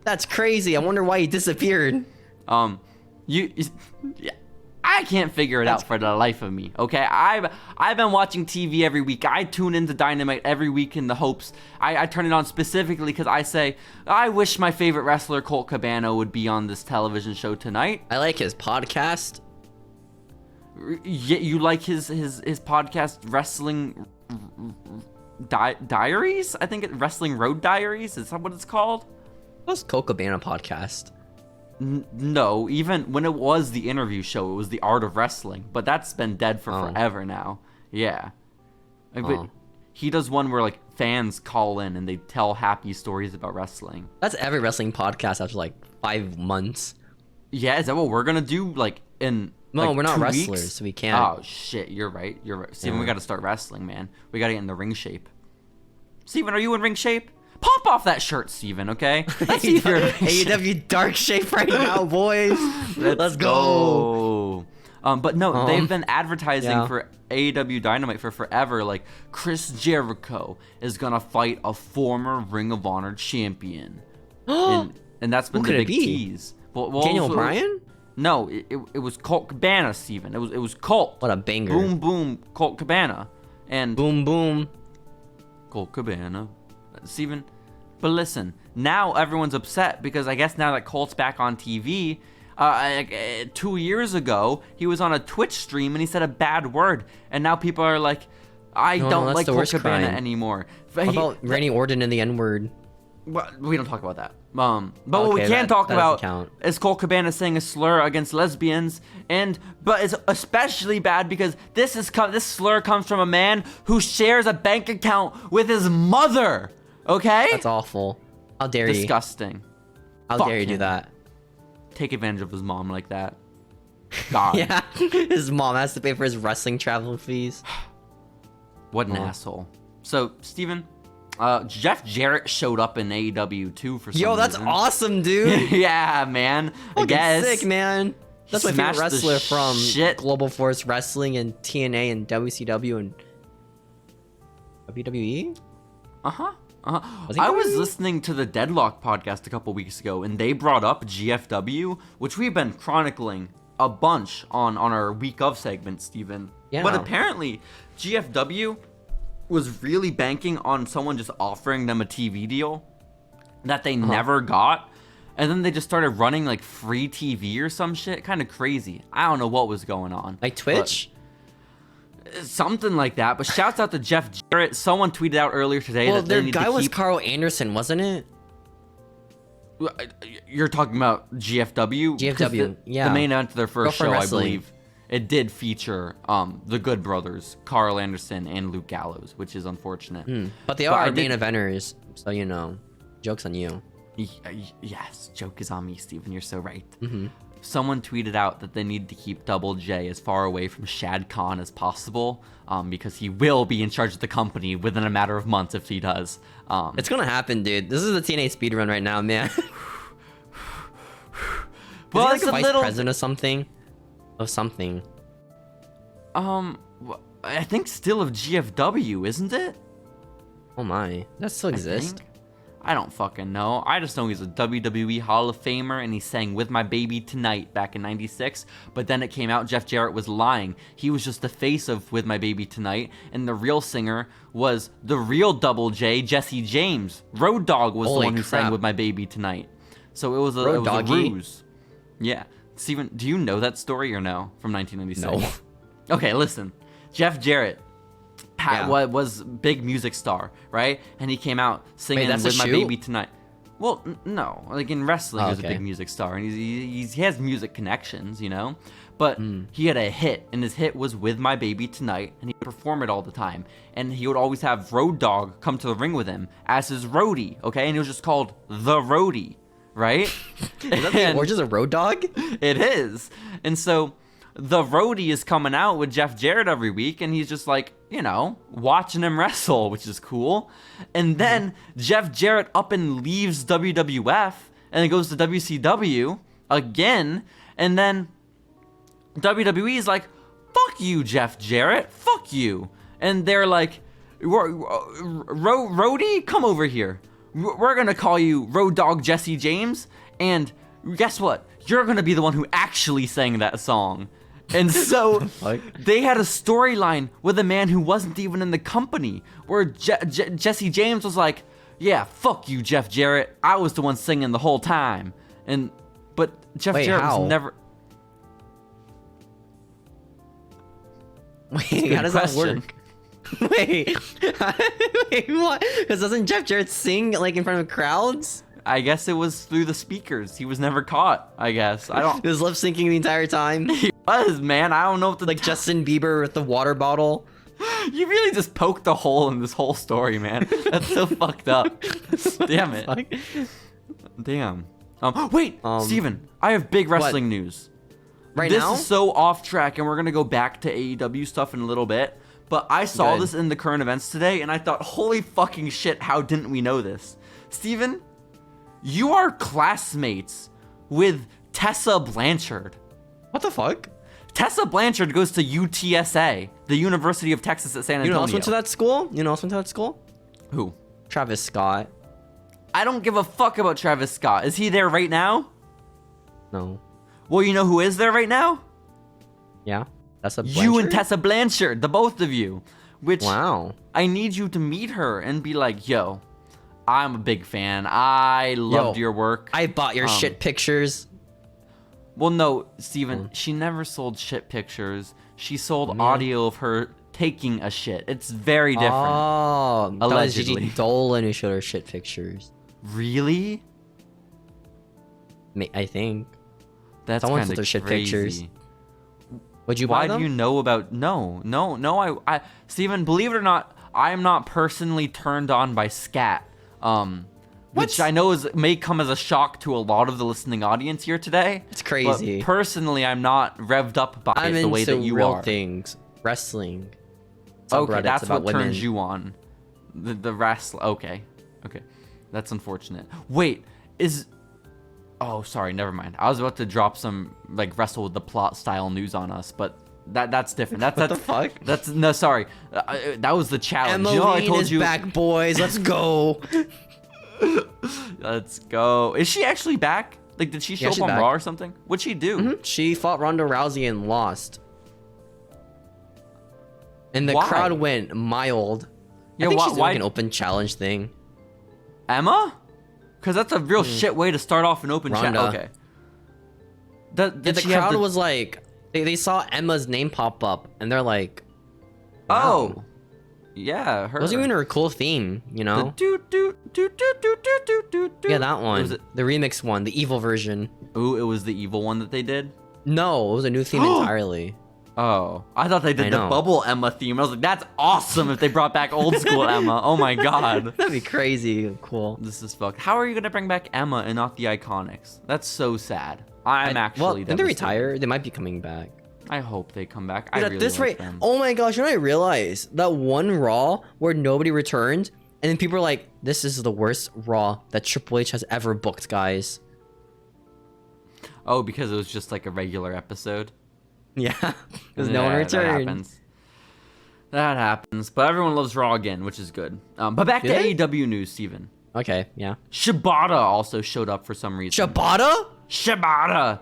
That's crazy. I wonder why he disappeared. I can't figure it out for the life of me. Okay, I've been watching TV every week. I tune into Dynamite every week in the hopes. I turn it on specifically because I say I wish my favorite wrestler Colt Cabana would be on this television show tonight. I like his podcast. You like his podcast, Wrestling Diaries? I think Wrestling Road Diaries. Is that what it's called? What's Colt Cabana podcast? No, even when it was the interview show, it was the Art of Wrestling, but that's been dead for forever now. Yeah. But he does one where like fans call in and they tell happy stories about wrestling. That's every wrestling podcast after like 5 months. Yeah, is that what we're gonna do? Like in No, like, we're not 2 wrestlers, weeks? so we can't. Oh shit, you're right. Steven, we gotta start wrestling, man. We gotta get in the ring shape. Steven, are you in ring shape? Pop off that shirt, Steven, okay? Let's see if you're in ring shape. AEW dark shape right now, boys. Let's go. But no, they've been advertising yeah. for AEW Dynamite for forever. Like, Chris Jericho is gonna fight a former Ring of Honor champion. and that's been Who the could it big be? tease. Well, Daniel so- Bryan? No, it was Colt Cabana, Steven. It was Colt. What a banger. Boom, boom, Colt Cabana. And Boom, boom. Colt Cabana. Steven, but listen, now everyone's upset because I guess now that Colt's back on TV, 2 years ago, he was on a Twitch stream and he said a bad word. And now people are like, I don't that's like the Colt worst Cabana crime. anymore. How about Randy Orton and the N-word? Well, we don't talk about that. But what we Okay, can talk that about doesn't count. is Colt Cabana saying a slur against lesbians, but it's especially bad because this slur comes from a man who shares a bank account with his mother. Okay? That's awful. How dare you? Disgusting. How Fuck dare you do him. that? Take advantage of his mom like that. God. Yeah, his mom has to pay for his wrestling travel fees. What an asshole. So, Steven, Jeff Jarrett showed up in AEW too for some Yo, that's reason. awesome, dude. Yeah, man. I Fucking guess. sick, man. That's my favorite smashed the wrestler from shit. Global Force Wrestling and TNA and WCW and WWE. Was he I was WWE? listening to the Deadlock podcast a couple weeks ago, and they brought up GFW, which we've been chronicling a bunch on our week of segment, Steven. Yeah. But apparently, GFW was really banking on someone just offering them a TV deal that they never got. And then they just started running like free TV or some shit. Kind of crazy. I don't know what was going on. Like Twitch? Something like that. But shouts out to Jeff Jarrett. Someone tweeted out earlier today that their they need guy to was keep... Carl Anderson, wasn't it? You're talking about GFW? GFW, yeah. The main event of their first show, Wrestling. I believe, it did feature the Good Brothers, Carl Anderson and Luke Gallows, which is unfortunate. But they are main eventers, so you know, joke's on you. Yes, joke is on me, Steven. You're so right. Someone tweeted out that they need to keep Double J as far away from Shad Khan as possible, because he will be in charge of the company within a matter of months if he does. It's gonna happen, dude. This is the TNA speedrun right now, man. Well, is he like a vice president or something? Of something. I think still of GFW, isn't it? Oh my, that still exists. I don't fucking know. I just know he's a WWE Hall of Famer and he sang With My Baby Tonight back in 96. But then it came out Jeff Jarrett was lying. He was just the face of With My Baby Tonight. And the real singer was the real Double J, Jesse James. Road Dogg was the one who sang With My Baby Tonight. So it was a ruse. Yeah. Steven, do you know that story or no? From 1996? No. Okay, listen. Jeff Jarrett was big music star, right? And he came out singing With My Baby Tonight. Well, no, like in wrestling, he's a big music star, and he has music connections, you know. But he had a hit, and his hit was With My Baby Tonight, and he would perform it all the time. And he would always have Road Dogg come to the ring with him as his roadie, okay? And it was just called The Roadie, right? Is that the origins of Road Dogg? It is. And so the roadie is coming out with Jeff Jarrett every week, and he's just like, you know, watching him wrestle, which is cool. And then Jeff Jarrett up and leaves WWF and then goes to WCW again. And then WWE is like, fuck you, Jeff Jarrett. Fuck you. And they're like, Roadie, come over here. We're going to call you Road Dogg Jesse James. And guess what? You're going to be the one who actually sang that song. And so they had a storyline with a man who wasn't even in the company, where Jesse James was like, yeah, fuck you, Jeff Jarrett. I was the one singing the whole time. But Jeff Jarrett was never... Wait, how does that work? Wait, what? Because doesn't Jeff Jarrett sing like in front of crowds? I guess it was through the speakers. He was never caught, I guess. I don't... He was lip syncing the entire time. He was, man. I don't know if the... Like Justin Bieber with the water bottle. You really just poked a hole in this whole story, man. That's so fucked up. Damn it. Damn. Wait, Steven. I have big wrestling news. Right now? This is so off track, and we're going to go back to AEW stuff in a little bit. But I saw this in the current events today, and I thought, holy fucking shit, how didn't we know this? Steven, you are classmates with Tessa Blanchard. What the fuck? Tessa Blanchard goes to UTSA, the University of Texas at San Antonio. You know who else went to that school? You know who else went to that school? Who? Travis Scott. I don't give a fuck about Travis Scott. Is he there right now? No. Well, you know who is there right now? Yeah. Tessa Blanchard? You and Tessa Blanchard, the both of you. Which, wow. I need you to meet her and be like, yo, I'm a big fan. I loved your work. I bought your shit pictures. Well, no, Steven, she never sold shit pictures. She sold audio of her taking a shit. It's very different. Oh, allegedly. That was Gigi Dolan who showed her shit pictures. Really? I think. That's someone kind sold of her shit crazy. Pictures. Would you buy them? Why do you know about... No. Steven, believe it or not, I am not personally turned on by scat. Which I know may come as a shock to a lot of the listening audience here today. It's crazy. But personally, I'm not revved up by it the way that you real are. Things. Wrestling. Okay, that's what women. turns you on. The wrestling. Okay. That's unfortunate. Wait, Oh, sorry, never mind. I was about to drop some like wrestle with the plot style news on us, but that's different. What the fuck? No, sorry. That was the challenge. Emmeline is back, boys. Let's go. Let's go. Is she actually back? Like, did she show she's up on back. Raw or something? What'd she do? Mm-hmm. She fought Ronda Rousey and lost. And the Why? crowd went mild. Yeah, I think why, she's doing an open challenge thing. Emma? Because that's a real shit way to start off an open challenge. Ronda. Okay. The crowd was like, they saw Emma's name pop up, and they're like, wow. Oh. Yeah, her. It wasn't even her cool theme, you know? The Yeah, that one. Was it? The remix one, the evil version. Ooh, it was the evil one that they did? No, it was a new theme entirely. Oh, I thought they did the bubble Emma theme. I was like, that's awesome if they brought back old school Emma. Oh my god. That'd be crazy cool. This is fucked. How are you gonna bring back Emma and not the Iconics? That's so sad. I'm actually Well, didn't they devastated. retire? They might be coming back. I hope they come back. Dude, I at really this like rate, them. oh my gosh, you know what I realized? That one Raw where nobody returned, and then people are like, this is the worst Raw that Triple H has ever booked, guys. Oh, because it was just like a regular episode? Yeah, because no one Yeah, returned. That happens. But everyone loves Raw again, which is good. But back to AEW news, Steven. Okay, yeah. Shibata also showed up for some reason. Shibata? Shibata!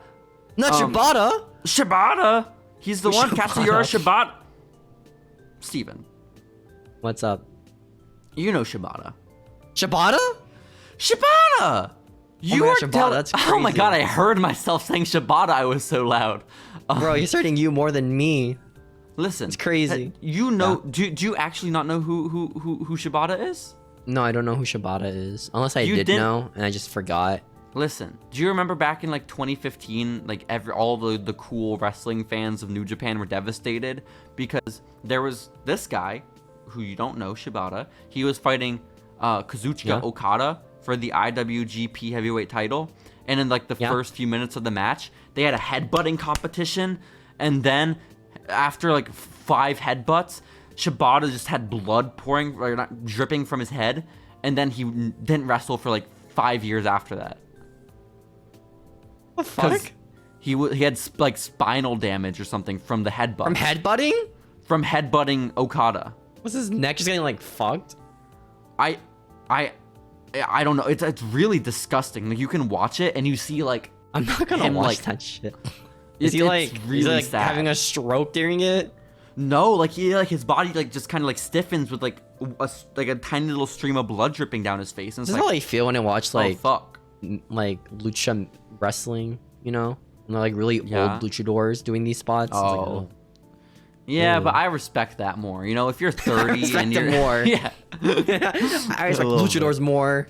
Not Shibata. Shibata! He's the one, Shibata. Katsuyori Shibata. Steven, What's up? you know Shibata. Shibata? Shibata! You my are God, Shibata, tell- that's Oh my crazy. god, I heard myself saying Shibata. I was so loud. Bro, he's hurting you more than me. Listen, It's crazy. You know? Do you actually not know who Shibata is? No, I don't know who Shibata is. Unless I You did didn't- know, and I just forgot. Listen, do you remember back in like 2015, like all the cool wrestling fans of New Japan were devastated because there was this guy who you don't know, Shibata. He was fighting Kazuchika Okada for the IWGP Heavyweight title, and in like the first few minutes of the match, they had a headbutting competition, and then after like 5 headbutts, Shibata just had blood pouring, or not dripping from his head, and then he didn't wrestle for like 5 years after that. What the fuck? He had like spinal damage or something from the headbutt. From headbutting? From headbutting Okada. Was his neck just getting like fucked? I don't know. It's really disgusting. Like you can watch it and you see like I'm not gonna him, watch like, that shit. It's Is he really like sad. having a stroke during it? No, like his body like just kind of like stiffens with like a tiny little stream of blood dripping down his face. And it's This is like, how I feel when I watch like oh fuck. like lucha wrestling, you know? And they're like really Yeah. old luchadors doing these spots. It's like, Oh. Yeah, Ew. but I respect that more. You know, if you're 30 respect and it you're more. yeah. I respect little luchadors more.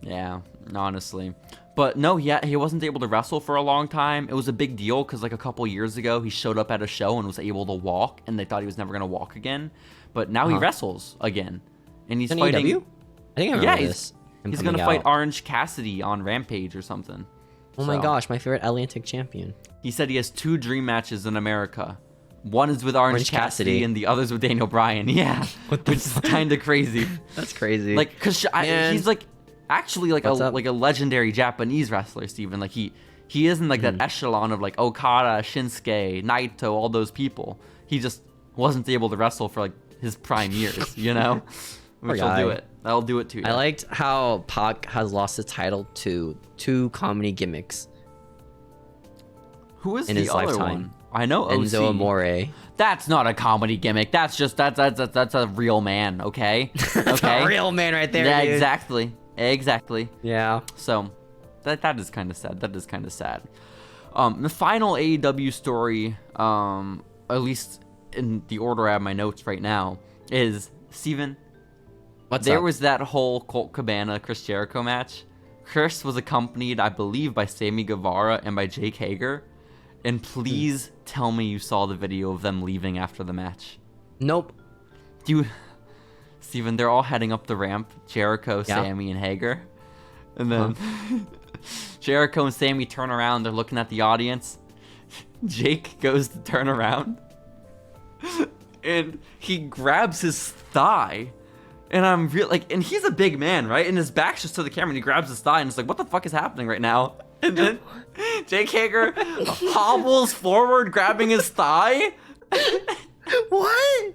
Yeah, honestly. But no, he wasn't able to wrestle for a long time. It was a big deal because like a couple years ago, he showed up at a show and was able to walk, and they thought he was never going to walk again. But now he wrestles again. And he's Is it fighting... AEW? I think I remember Yeah, this. he's going to fight Orange Cassidy on Rampage or something. Oh my So, gosh, my favorite Atlantic champion. He said he has 2 dream matches in America. One is with Orange Cassidy and the other's with Daniel Bryan. Yeah, which is kind of crazy. That's crazy. Like, cause he's like actually like What's up? like a legendary Japanese wrestler, Steven. Like he isn't like that echelon of like Okada, Shinsuke, Naito, all those people. He just wasn't able to wrestle for like his prime years, you know. Which will do guy. it. That'll do it to you. I liked how Pac has lost the title to 2 comedy gimmicks. Who is in the his other lifetime. one? I know OC. Enzo Amore. That's not a comedy gimmick. That's just that's a real man. Okay. That's Okay. a real man right there. Yeah, dude. exactly. Yeah. So that is kind of sad. That is kind of sad. The final AEW story, at least in the order I have my notes right now, is Steven. There up? was that whole Colt Cabana Chris Jericho match. Chris was accompanied, I believe, by Sammy Guevara and by Jake Hager. And please tell me you saw the video of them leaving after the match. Nope. Steven, they're all heading up the ramp. Jericho, Yeah. Sammy, and Hager. And then Jericho and Sammy turn around. They're looking at the audience. Jake goes to turn around. And he grabs his thigh. And I'm real and he's a big man, right? And his back's just to the camera, and he grabs his thigh, and it's like, what the fuck is happening right now? And then Jake Hager hobbles forward, grabbing his thigh. What?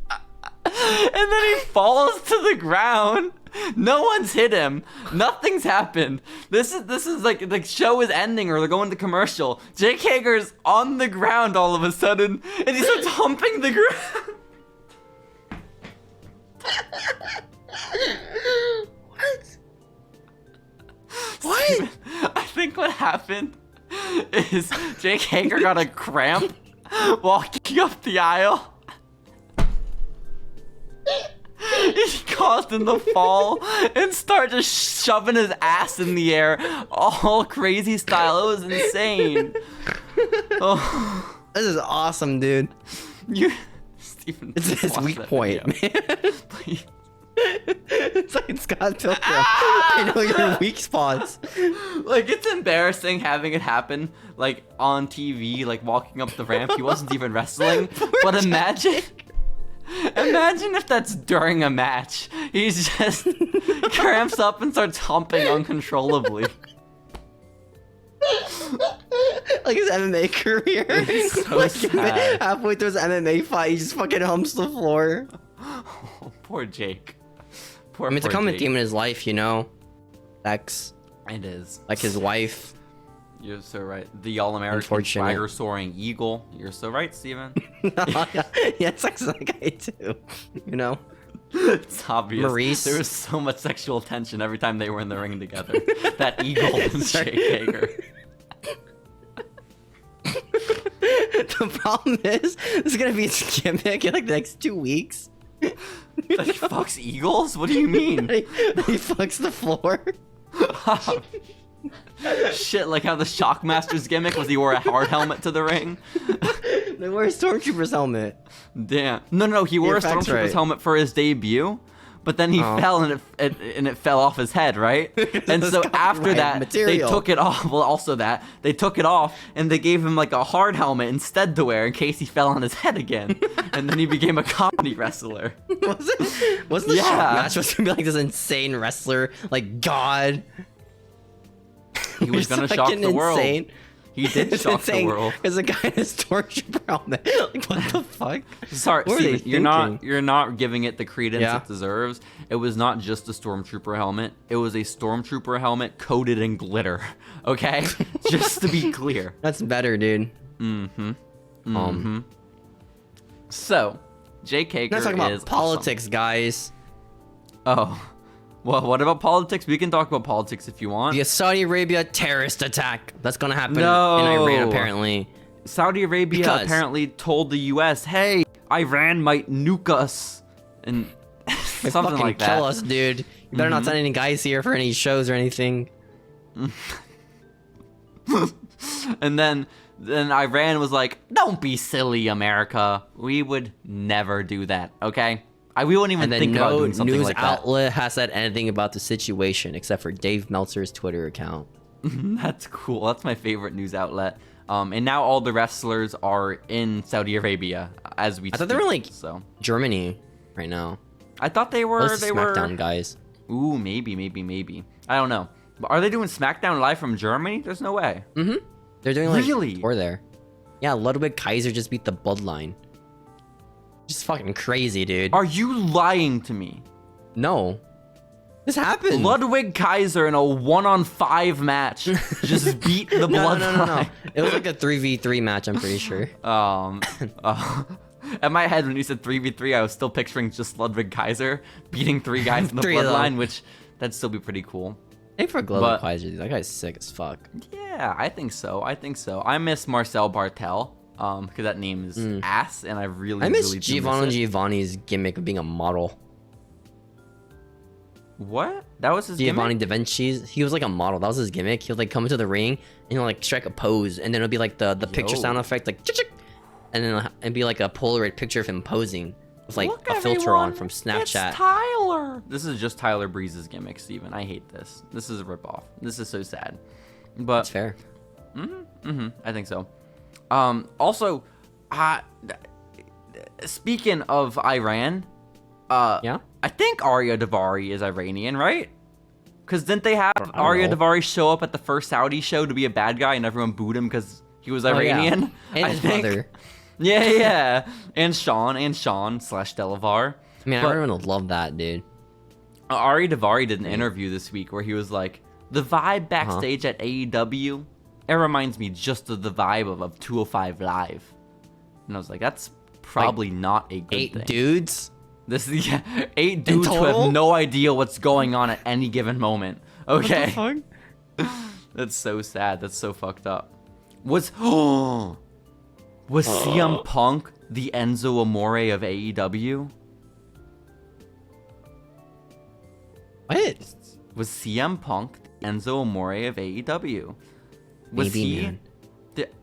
And then he falls to the ground. No one's hit him. Nothing's happened. This is like the show is ending or they're going to commercial. Jake Hager's on the ground all of a sudden, and he starts humping the ground. What? I think what happened is Jake Hager got a cramp walking up the aisle. He caused him to fall and start just shoving his ass in the air, all crazy style. It was insane. Oh. This is awesome, dude. Steven, it's his weak point, man. Please. It's like Scott Pilgrim. I know your weak spots. Like, it's embarrassing having it happen, like, on TV, like, walking up the ramp. He wasn't even wrestling. But imagine if that's during a match. He's just cramps up and starts humping uncontrollably. Like his MMA career. It's so like sad. Halfway through his MMA fight, he just fucking humps the floor. Oh, poor Jake. I mean, it's a common theme in his life, you know? Sex. It is. Like his wife. You're so right. The All-American Swagger Soaring Eagle. You're so right, Steven. Yeah, sex is like I too. You know? It's obvious. Maurice. There was so much sexual tension every time they were in the ring together. That Eagle and Jake Hager. The problem is, this is gonna be his gimmick in like the next 2 weeks. That he fucks eagles? What do you mean? He fucks the floor. Shit, like how the Shockmaster's gimmick was he wore a hard helmet to the ring. They wore a Stormtrooper's helmet. Damn. No, he wore a Stormtrooper's helmet for his debut, but then he fell and it fell off his head, right? And so after that, they took it off. Well, also that they took it off and they gave him like a hard helmet instead to wear in case he fell on his head again. And then he became a comedy wrestler. Wasn't the Shockmaster supposed to be like this insane wrestler, like God? He was gonna shock the world. He did shock the world. As a guy in a Stormtrooper helmet. Like, what the fuck? Sorry, Steven, you're not giving it the credence it deserves. It was not just a Stormtrooper helmet. It was a Stormtrooper helmet coated in glitter. Okay? Just to be clear. That's better, dude. So, Jake Hager Let's talk about is politics, awesome. guys. Oh. Well, what about politics? We can talk about politics if you want. The Saudi Arabia terrorist attack. That's gonna happen in Iran, apparently. Saudi Arabia apparently told the U.S., hey, Iran might nuke us. And something like that. Kill us, dude. You better not send any guys here for any shows or anything. And then Iran was like, don't be silly, America. We would never do that, okay? We wouldn't even think about doing something like that. No news outlet has said anything about the situation except for Dave Meltzer's Twitter account. That's cool. That's my favorite news outlet. And now all the wrestlers are in Saudi Arabia as we speak. I thought they were like Germany right now. I thought they were. SmackDown guys. Ooh, maybe. I don't know. But are they doing SmackDown live from Germany? There's no way. They're doing like tour there. Yeah, Ludwig Kaiser just beat the Bloodline. Just fucking crazy, dude. Are you lying to me? No. This happened. Ludwig Kaiser in a 1-on-5 match just beat the Bloodline. No. It was like a 3v3 match, I'm pretty sure. In my head, when you said 3v3, I was still picturing just Ludwig Kaiser beating 3 guys in the Bloodline, which that'd still be pretty cool. Hey, for Ludwig Kaiser, dude. That guy's sick as fuck. Yeah, I think so. I miss Marcel Bartel. Because that name is ass, and I miss Giovanni's gimmick of being a model. What? That was his Giovanni gimmick? Da Vinci's. He was like a model. That was his gimmick. He would like come into the ring and he'll like strike a pose, and then it'll be like the picture sound effect, like chick, and then it'd be like a Polaroid picture of him posing with like a filter on from Snapchat. It's Tyler. This is just Tyler Breeze's gimmick, Steven. I hate this. This is a ripoff. This is so sad. But that's fair. I think so. Also, speaking of Iran, yeah, I think Arya Davari is Iranian, right? Because didn't they have Arya Davari show up at the first Saudi show to be a bad guy, and everyone booed him because he was Iranian? Yeah. And his brother. Yeah. And Sean / Delavar. I mean, everyone would love that, dude. Ari Daivari did an interview this week where he was like, the vibe backstage at AEW, it reminds me just of the vibe of 205 Live. And I was like, that's probably not a good thing. 8 dudes? This is 8 dudes who have no idea what's going on at any given moment. Okay. What the fuck? That's so sad. That's so fucked up. Was CM Punk the Enzo Amore of AEW? What? Was CM Punk the Enzo Amore of AEW? Was Maybe, he? man.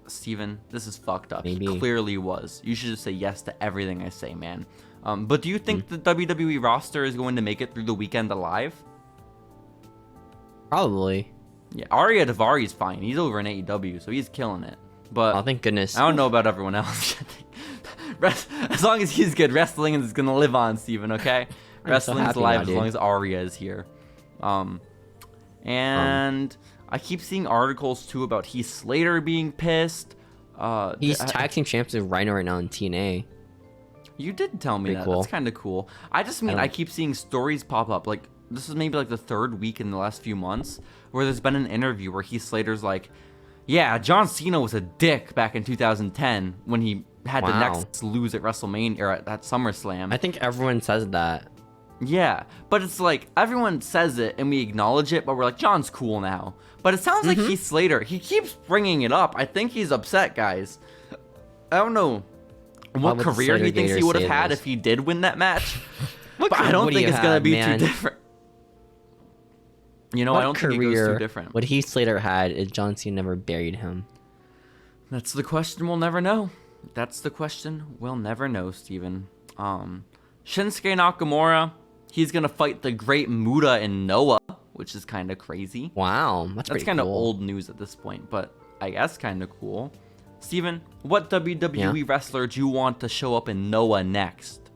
Steven, this is fucked up. Maybe. He clearly was. You should just say yes to everything I say, man. But do you think the WWE roster is going to make it through the weekend alive? Probably. Yeah, Arya Daivari's fine. He's over in AEW, so he's killing it. But Oh, thank goodness. I don't know about everyone else. As long as he's good, wrestling is gonna live on, Steven, okay? Wrestling's alive as long as Arya is here. And I keep seeing articles too about Heath Slater being pissed. He's tag team champion with Rhino right now in TNA. You did tell me that. Cool. That's kind of cool. I just mean I keep seeing stories pop up. Like, this is maybe like the 3rd week in the last few months where there's been an interview where Heath Slater's like, yeah, John Cena was a dick back in 2010 when he had to next lose at WrestleMania or at SummerSlam. I think everyone says that. Yeah, but it's like everyone says it and we acknowledge it, but we're like, John's cool now. But it sounds like Heath Slater, he keeps bringing it up. I think he's upset, guys. I don't know what career he thinks he would have had if he did win that match. But I don't think it's going to be too different. You know, I don't think it goes too different. What Heath Slater had is John Cena never buried him. That's the question we'll never know. That's the question we'll never know, Steven. Shinsuke Nakamura, he's going to fight the Great Muta in Noah, which is kind of crazy. Wow, that's kind of old news at this point, but I guess kind of cool. Steven, what WWE wrestler do you want to show up in Noah next?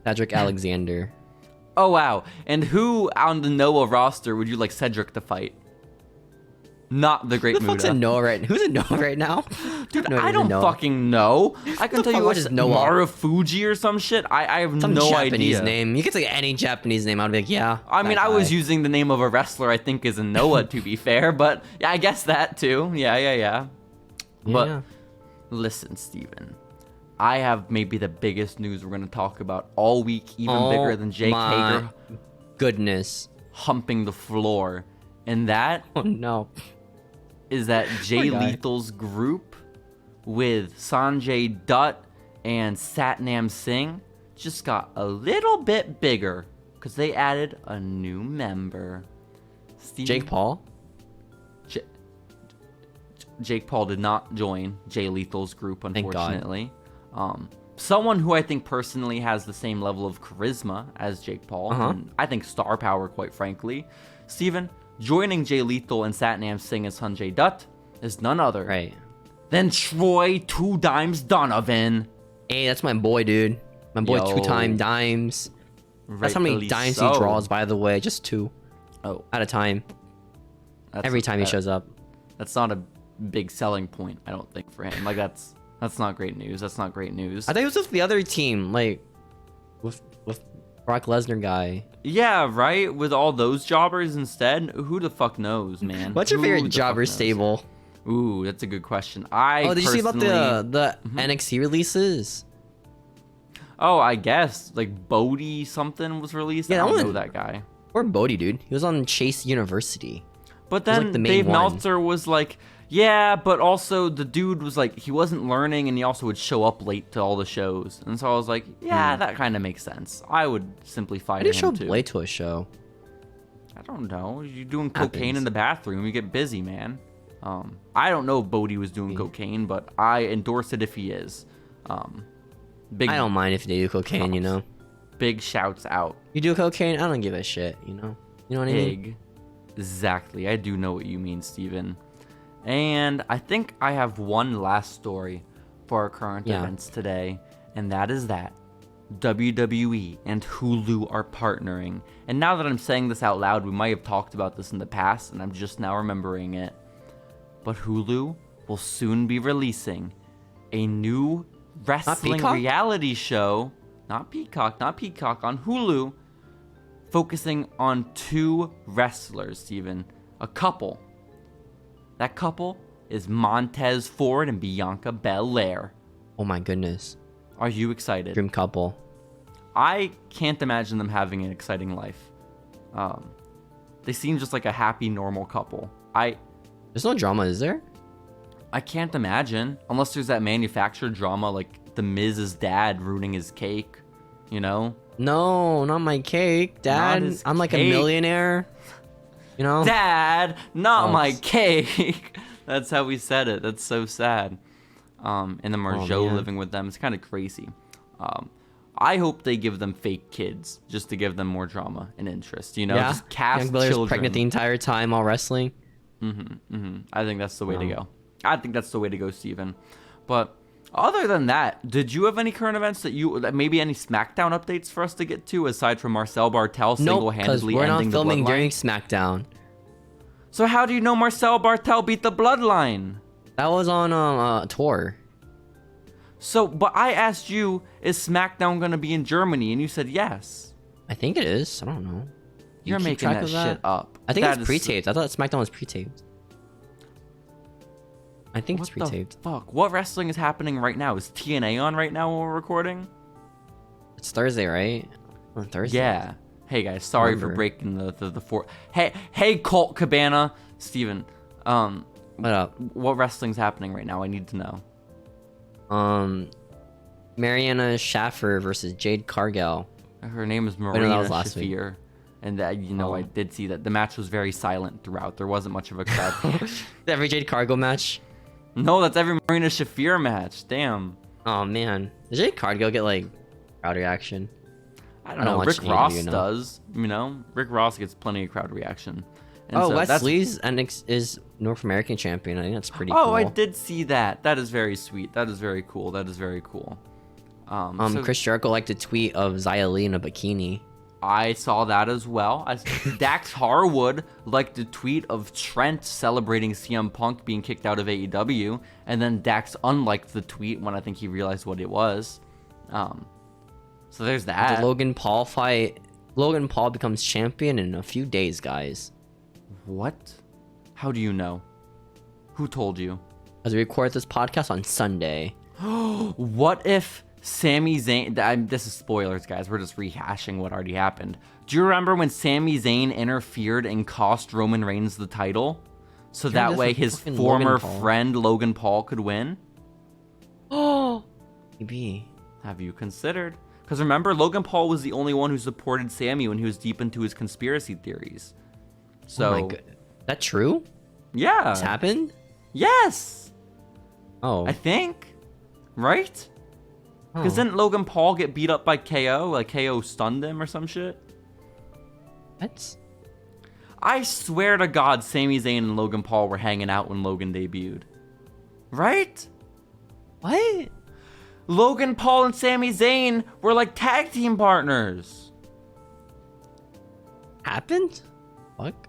Cedric Alexander. Oh, wow. And who on the Noah roster would you like Cedric to fight? Not the Great Muta. Who's in Noah right now? Dude, I don't fucking know. I can tell you it's Marufuji or some shit. I have some no Japanese idea. name. You could say any Japanese name. I'd be like, yeah. I mean, I was using the name of a wrestler I think is in Noah, to be fair. But yeah, I guess that too. Yeah. But listen, Steven. I have maybe the biggest news we're going to talk about all week, even bigger than Jake Hager. Goodness. Humping the floor. And that is that Jay Lethal's group with Sanjay Dutt and Satnam Singh just got a little bit bigger because they added a new member. Jake Paul? Jake Paul did not join Jay Lethal's group, unfortunately. Someone who I think personally has the same level of charisma as Jake Paul, and I think star power, quite frankly. Steven, joining Jay Lethal and Satnam Singh as Sanjay Dutt is none other than Troy 2 Dimes Donovan. Hey, that's my boy, dude. My boy 2-time Dimes. That's how many dimes he draws, by the way. Just 2. Oh. At a time. Every time he shows up. That's not a big selling point, I don't think, for him. Like, that's not great news. That's not great news. I think it was with the other team, like, with Brock Lesnar guy. Yeah, right? With all those jobbers instead? Who the fuck knows, man? What's your favorite jobber stable? Ooh, that's a good question. Did you see about the NXT releases? Oh, I guess. Like, Bodie something was released? Yeah, I don't know that guy. Or Bodie, dude. He was on Chase University. But then Dave Meltzer was like, yeah, but also the dude was like, he wasn't learning and he also would show up late to all the shows. And so I was like, yeah, that kind of makes sense. I would simply fight him too. Why did you show up late to a show? I don't know. You're doing cocaine in the bathroom. You get busy, man. I don't know if Bodie was doing cocaine, but I endorse it if he is. I don't mind if they do cocaine, you know? Big shouts out. You do cocaine? I don't give a shit, you know? You know what I mean? Exactly. I do know what you mean, Steven. And I think I have one last story for our current events today, and that is that WWE and Hulu are partnering. And now that I'm saying this out loud, we might have talked about this in the past, and I'm just now remembering it. But Hulu will soon be releasing a new wrestling reality show. not Peacock, on Hulu, focusing on 2 wrestlers, Steven. A couple. That couple is Montez Ford and Bianca Belair. Oh my goodness. Are you excited? Dream couple. I can't imagine them having an exciting life. They seem just like a happy, normal couple. There's no drama, is there? I can't imagine, unless there's that manufactured drama, like the Miz's dad ruining his cake, you know? No, not my cake, Dad. I'm like a millionaire, you know? Dad, not my cake. That's how we said it. That's so sad. And then Margeau living with them. It's kind of crazy. I hope they give them fake kids just to give them more drama and interest. You know, just cast Young Blair's children. Pregnant the entire time while wrestling. I think that's the way to go. I think that's the way to go, Steven. But other than that, did you have any current events that maybe any SmackDown updates for us to get to aside from Marcel Bartel single-handedly ending the bloodline? We're not filming during SmackDown. So how do you know Marcel Bartel beat the bloodline? That was on a tour. So, but I asked you, is SmackDown going to be in Germany? And you said yes. I think it is. I don't know. You're making that shit up. I think it's pre-taped. I thought SmackDown was pre-taped. I think it's pre-taped. What the fuck? What wrestling is happening right now? Is TNA on right now while we're recording? It's Thursday, right? On Thursday. Yeah. Hey guys, sorry for breaking the four. Hey, Colt Cabana, Steven. What up? What wrestling's happening right now? I need to know. Mariana Shaffer versus Jade Cargill. Her name is Marina Shafir. And that, I did see that the match was very silent throughout. There wasn't much of a crowd. Every Jade Cargill match? No, that's every Marina Shafir match. Damn. Oh man, did Jade Cargill get like crowd reaction? I don't know. Rick Ross does. Rick Ross gets plenty of crowd reaction. And so Wesley's is North American champion. I think that's pretty cool. Oh, I did see that. That is very sweet. That is very cool. Chris Jericho liked a tweet of Xia Li in a bikini. I saw that as well. Dax Harwood liked a tweet of Trent celebrating CM Punk being kicked out of AEW, and then Dax unliked the tweet when I think he realized what it was. So there's that. The Logan Paul fight. Logan Paul becomes champion in a few days, guys. What? How do you know? Who told you? As we record this podcast on Sunday. What if Sami Zayn... This is spoilers, guys. We're just rehashing what already happened. Do you remember when Sami Zayn interfered and cost Roman Reigns the title? So that way his former friend Logan Paul could win? Oh, maybe. Have you considered? Because remember, Logan Paul was the only one who supported Sami when he was deep into his conspiracy theories. So, oh my God. That true? Yeah. This happened? Yes. Oh. I think. Right? Because didn't Logan Paul get beat up by KO? Like KO stunned him or some shit? What? I swear to God, Sami Zayn and Logan Paul were hanging out when Logan debuted. Right? What? Logan Paul and Sami Zayn were like tag team partners. Happened? Fuck.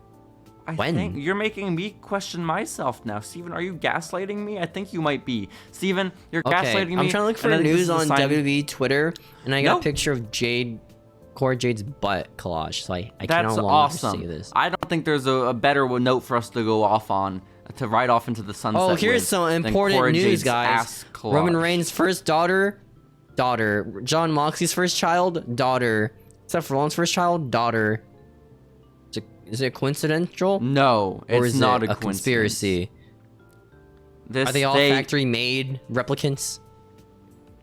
I think you're making me question myself now. Steven, are you gaslighting me? I think you might be. Steven, you're gaslighting me. I'm trying to look for news on WWE Twitter, and I got a picture of Cora Jade's butt collage, so I can no longer see this. I don't think there's a better note for us to go off on, to ride off into the sunset. Oh, here's some important news, guys. Roman Reigns' first daughter. John Moxley's first child, daughter. Seth Rollins' first child, daughter. Is it coincidental? No, it's not a conspiracy. Are they all factory made replicants?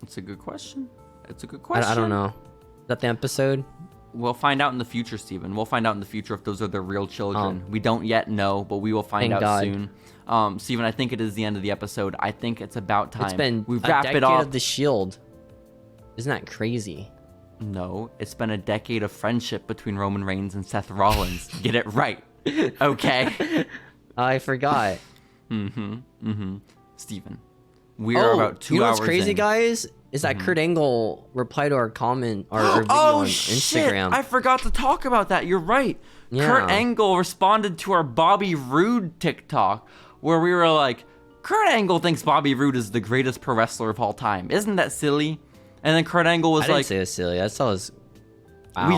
It's a good question. I don't know. Is that the episode? We'll find out in the future, Steven. We'll find out in the future if those are their real children. We don't yet know, but we will find out soon. Steven, I think it is the end of the episode. I think it's about time. It's been we wrap a decade of the Shield. Isn't that crazy? No, it's been a decade of friendship between Roman Reigns and Seth Rollins. Get it right. Okay? I forgot. Steven, we are about 2 hours in. You know what's crazy, guys? Is that Kurt Angle replied to our comment, our video on Instagram. Shit! I forgot to talk about that. You're right. Yeah. Kurt Angle responded to our Bobby Roode TikTok, where we were like, Kurt Angle thinks Bobby Roode is the greatest pro wrestler of all time. Isn't that silly? And then Kurt Angle was I like, didn't say it was silly. I saw his. Wow.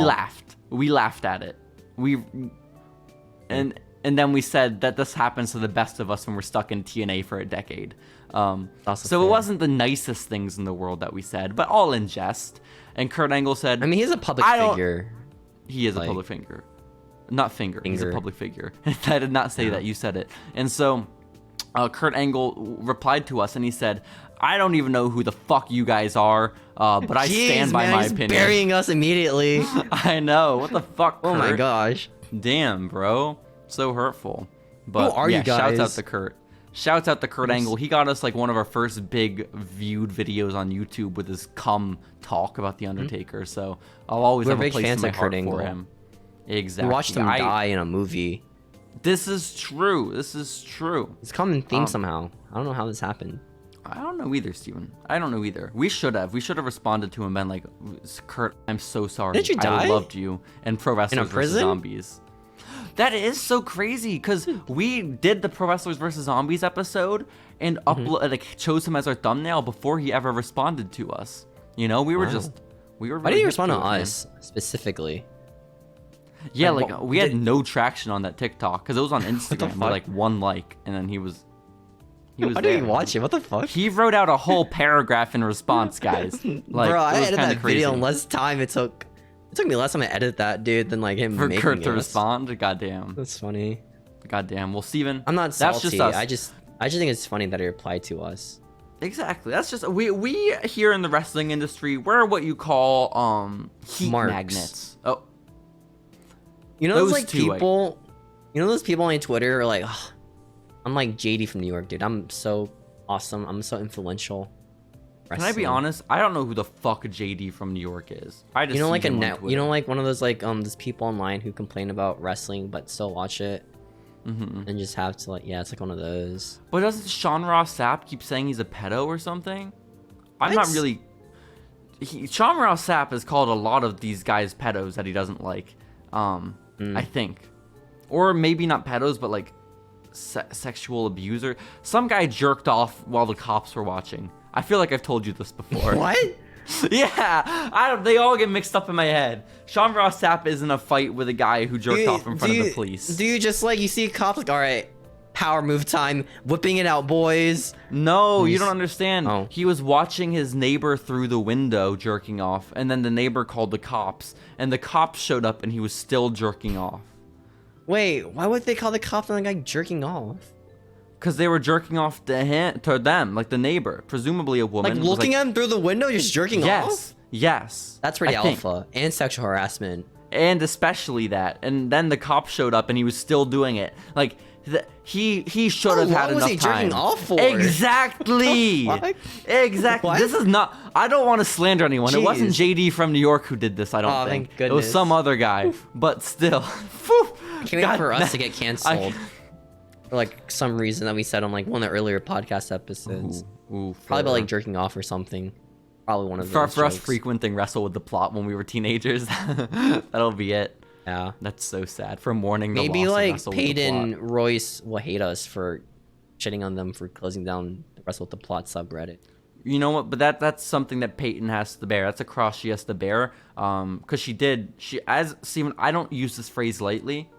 We laughed at it. And then we said that this happens to the best of us when we're stuck in TNA for a decade. So fair. it wasn't the nicest things in the world that we said, but all in jest. And Kurt Angle said, I mean, he's a public figure. He is a public figure. Not finger. He's a public figure. I did not say that. You said it. And so Kurt Angle replied to us and he said, I don't even know who the fuck you guys are, but I stand by my opinion. He's burying us immediately. I know. What the fuck, Kurt? Oh my gosh. Damn, bro. So hurtful. But who are you guys? Shouts out to Kurt. Shouts out to Kurt Angle. He got us like one of our first big viewed videos on YouTube with his cum talk about The Undertaker. So I'll always have a place in my heart for him. Exactly. We watched him die in a movie. This is true. It's common theme somehow. I don't know how this happened. I don't know either, Steven. I don't know either. We should have responded to him and been like, Kurt, I'm so sorry. Did you die? I loved you. And Pro Wrestlers vs. Zombies. That is so crazy because we did the Pro Wrestlers vs. Zombies episode and chose him as our thumbnail before he ever responded to us. You know, we were really Why did he respond to us specifically? Yeah, we had no traction on that TikTok because it was on Instagram with like 1 like, and then he was Why did he watch it? What the fuck? He wrote out a whole paragraph in response, guys. Like, bro, I edited that video in less time. It took me less time to edit that, dude, than like him making Kurt to respond. Goddamn. That's funny. Goddamn. Well, Steven, I'm not salty. That's just us. I just think it's funny that he replied to us. Exactly. That's just we here in the wrestling industry, we're what you call heat magnets. Oh. You know those like people, you know those people on Twitter are like, oh, I'm like JD from New York, dude. I'm so awesome. I'm so influential. Can I be honest? I don't know who the fuck JD from New York is. I just like like one of those like those people online who complain about wrestling but still watch it, and just have to like it's like one of those. But doesn't Sean Ross Sapp keep saying he's a pedo or something? I'm not really. Sean Ross Sapp has called a lot of these guys pedos that he doesn't like. I think, or maybe not pedos, but like sexual abuser. Some guy jerked off while the cops were watching. I feel like I've told you this before. What? Yeah, they all get mixed up in my head. Sean Ross Sapp is in a fight with a guy who jerked off in front of the police. Do you just like you see cops like, all right, power move time, whipping it out, boys? No, you don't understand. Oh. He was watching his neighbor through the window jerking off, and then the neighbor called the cops, and the cops showed up, and he was still jerking off. Wait, why would they call the cops on the guy jerking off? Because they were jerking off to them, like the neighbor, presumably a woman. Like looking at him through the window, just jerking off? Yes. That's pretty alpha. And sexual harassment. And especially that. And then the cop showed up and he was still doing it. Like, he should have had enough time. What was he jerking off for? Exactly. Exactly. What? This is not... I don't want to slander anyone. Jeez. It wasn't JD from New York who did this, I don't think. Thank goodness. It was some other guy. Oof. But still. Can't wait for us to get canceled. For like some reason that we said on like one of the earlier podcast episodes. Probably about like jerking off or something. Probably one of those. For us frequenting Wrestle with the Plot when we were teenagers. That'll be it. Yeah. That's so sad. For mourning the maybe loss like of Wrestle Peyton with the Plot. Royce will hate us for shitting on them for closing down the Wrestle with the Plot subreddit. You know what? But that's something that Peyton has to bear. That's a cross she has to bear. Because as Steven, I don't use this phrase lightly,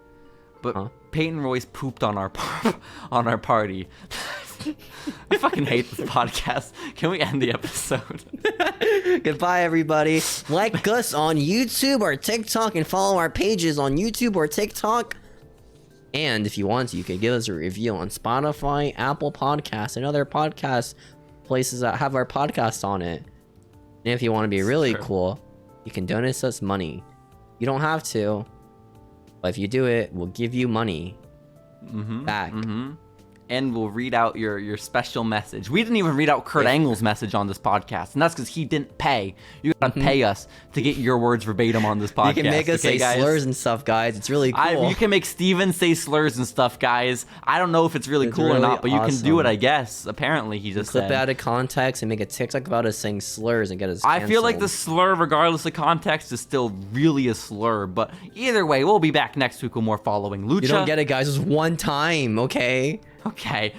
but Peyton Royce pooped on our party. I fucking hate this podcast. Can we end the episode? Goodbye, everybody. Like us on YouTube or TikTok and follow our pages on YouTube or TikTok. And if you want to, you can give us a review on Spotify, Apple Podcasts, and other podcast places that have our podcast on it. And if you want to be really cool, you can donate us money. You don't have to, but if you do it, we'll give you money back. And we'll read out your special message. We didn't even read out Kurt Angle's message on this podcast, and that's because he didn't pay. You gotta pay us to get your words verbatim on this podcast. You can make us say slurs and stuff, guys. It's really cool. You can make Steven say slurs and stuff, guys. I don't know if it's really cool or not, but you can do it, I guess. Apparently, he just clip it out of context and make a TikTok about us saying slurs and get us canceled. I feel like the slur, regardless of context, is still really a slur. But either way, we'll be back next week with more Following Lucha. You don't get it, guys. It was one time, okay? Okay.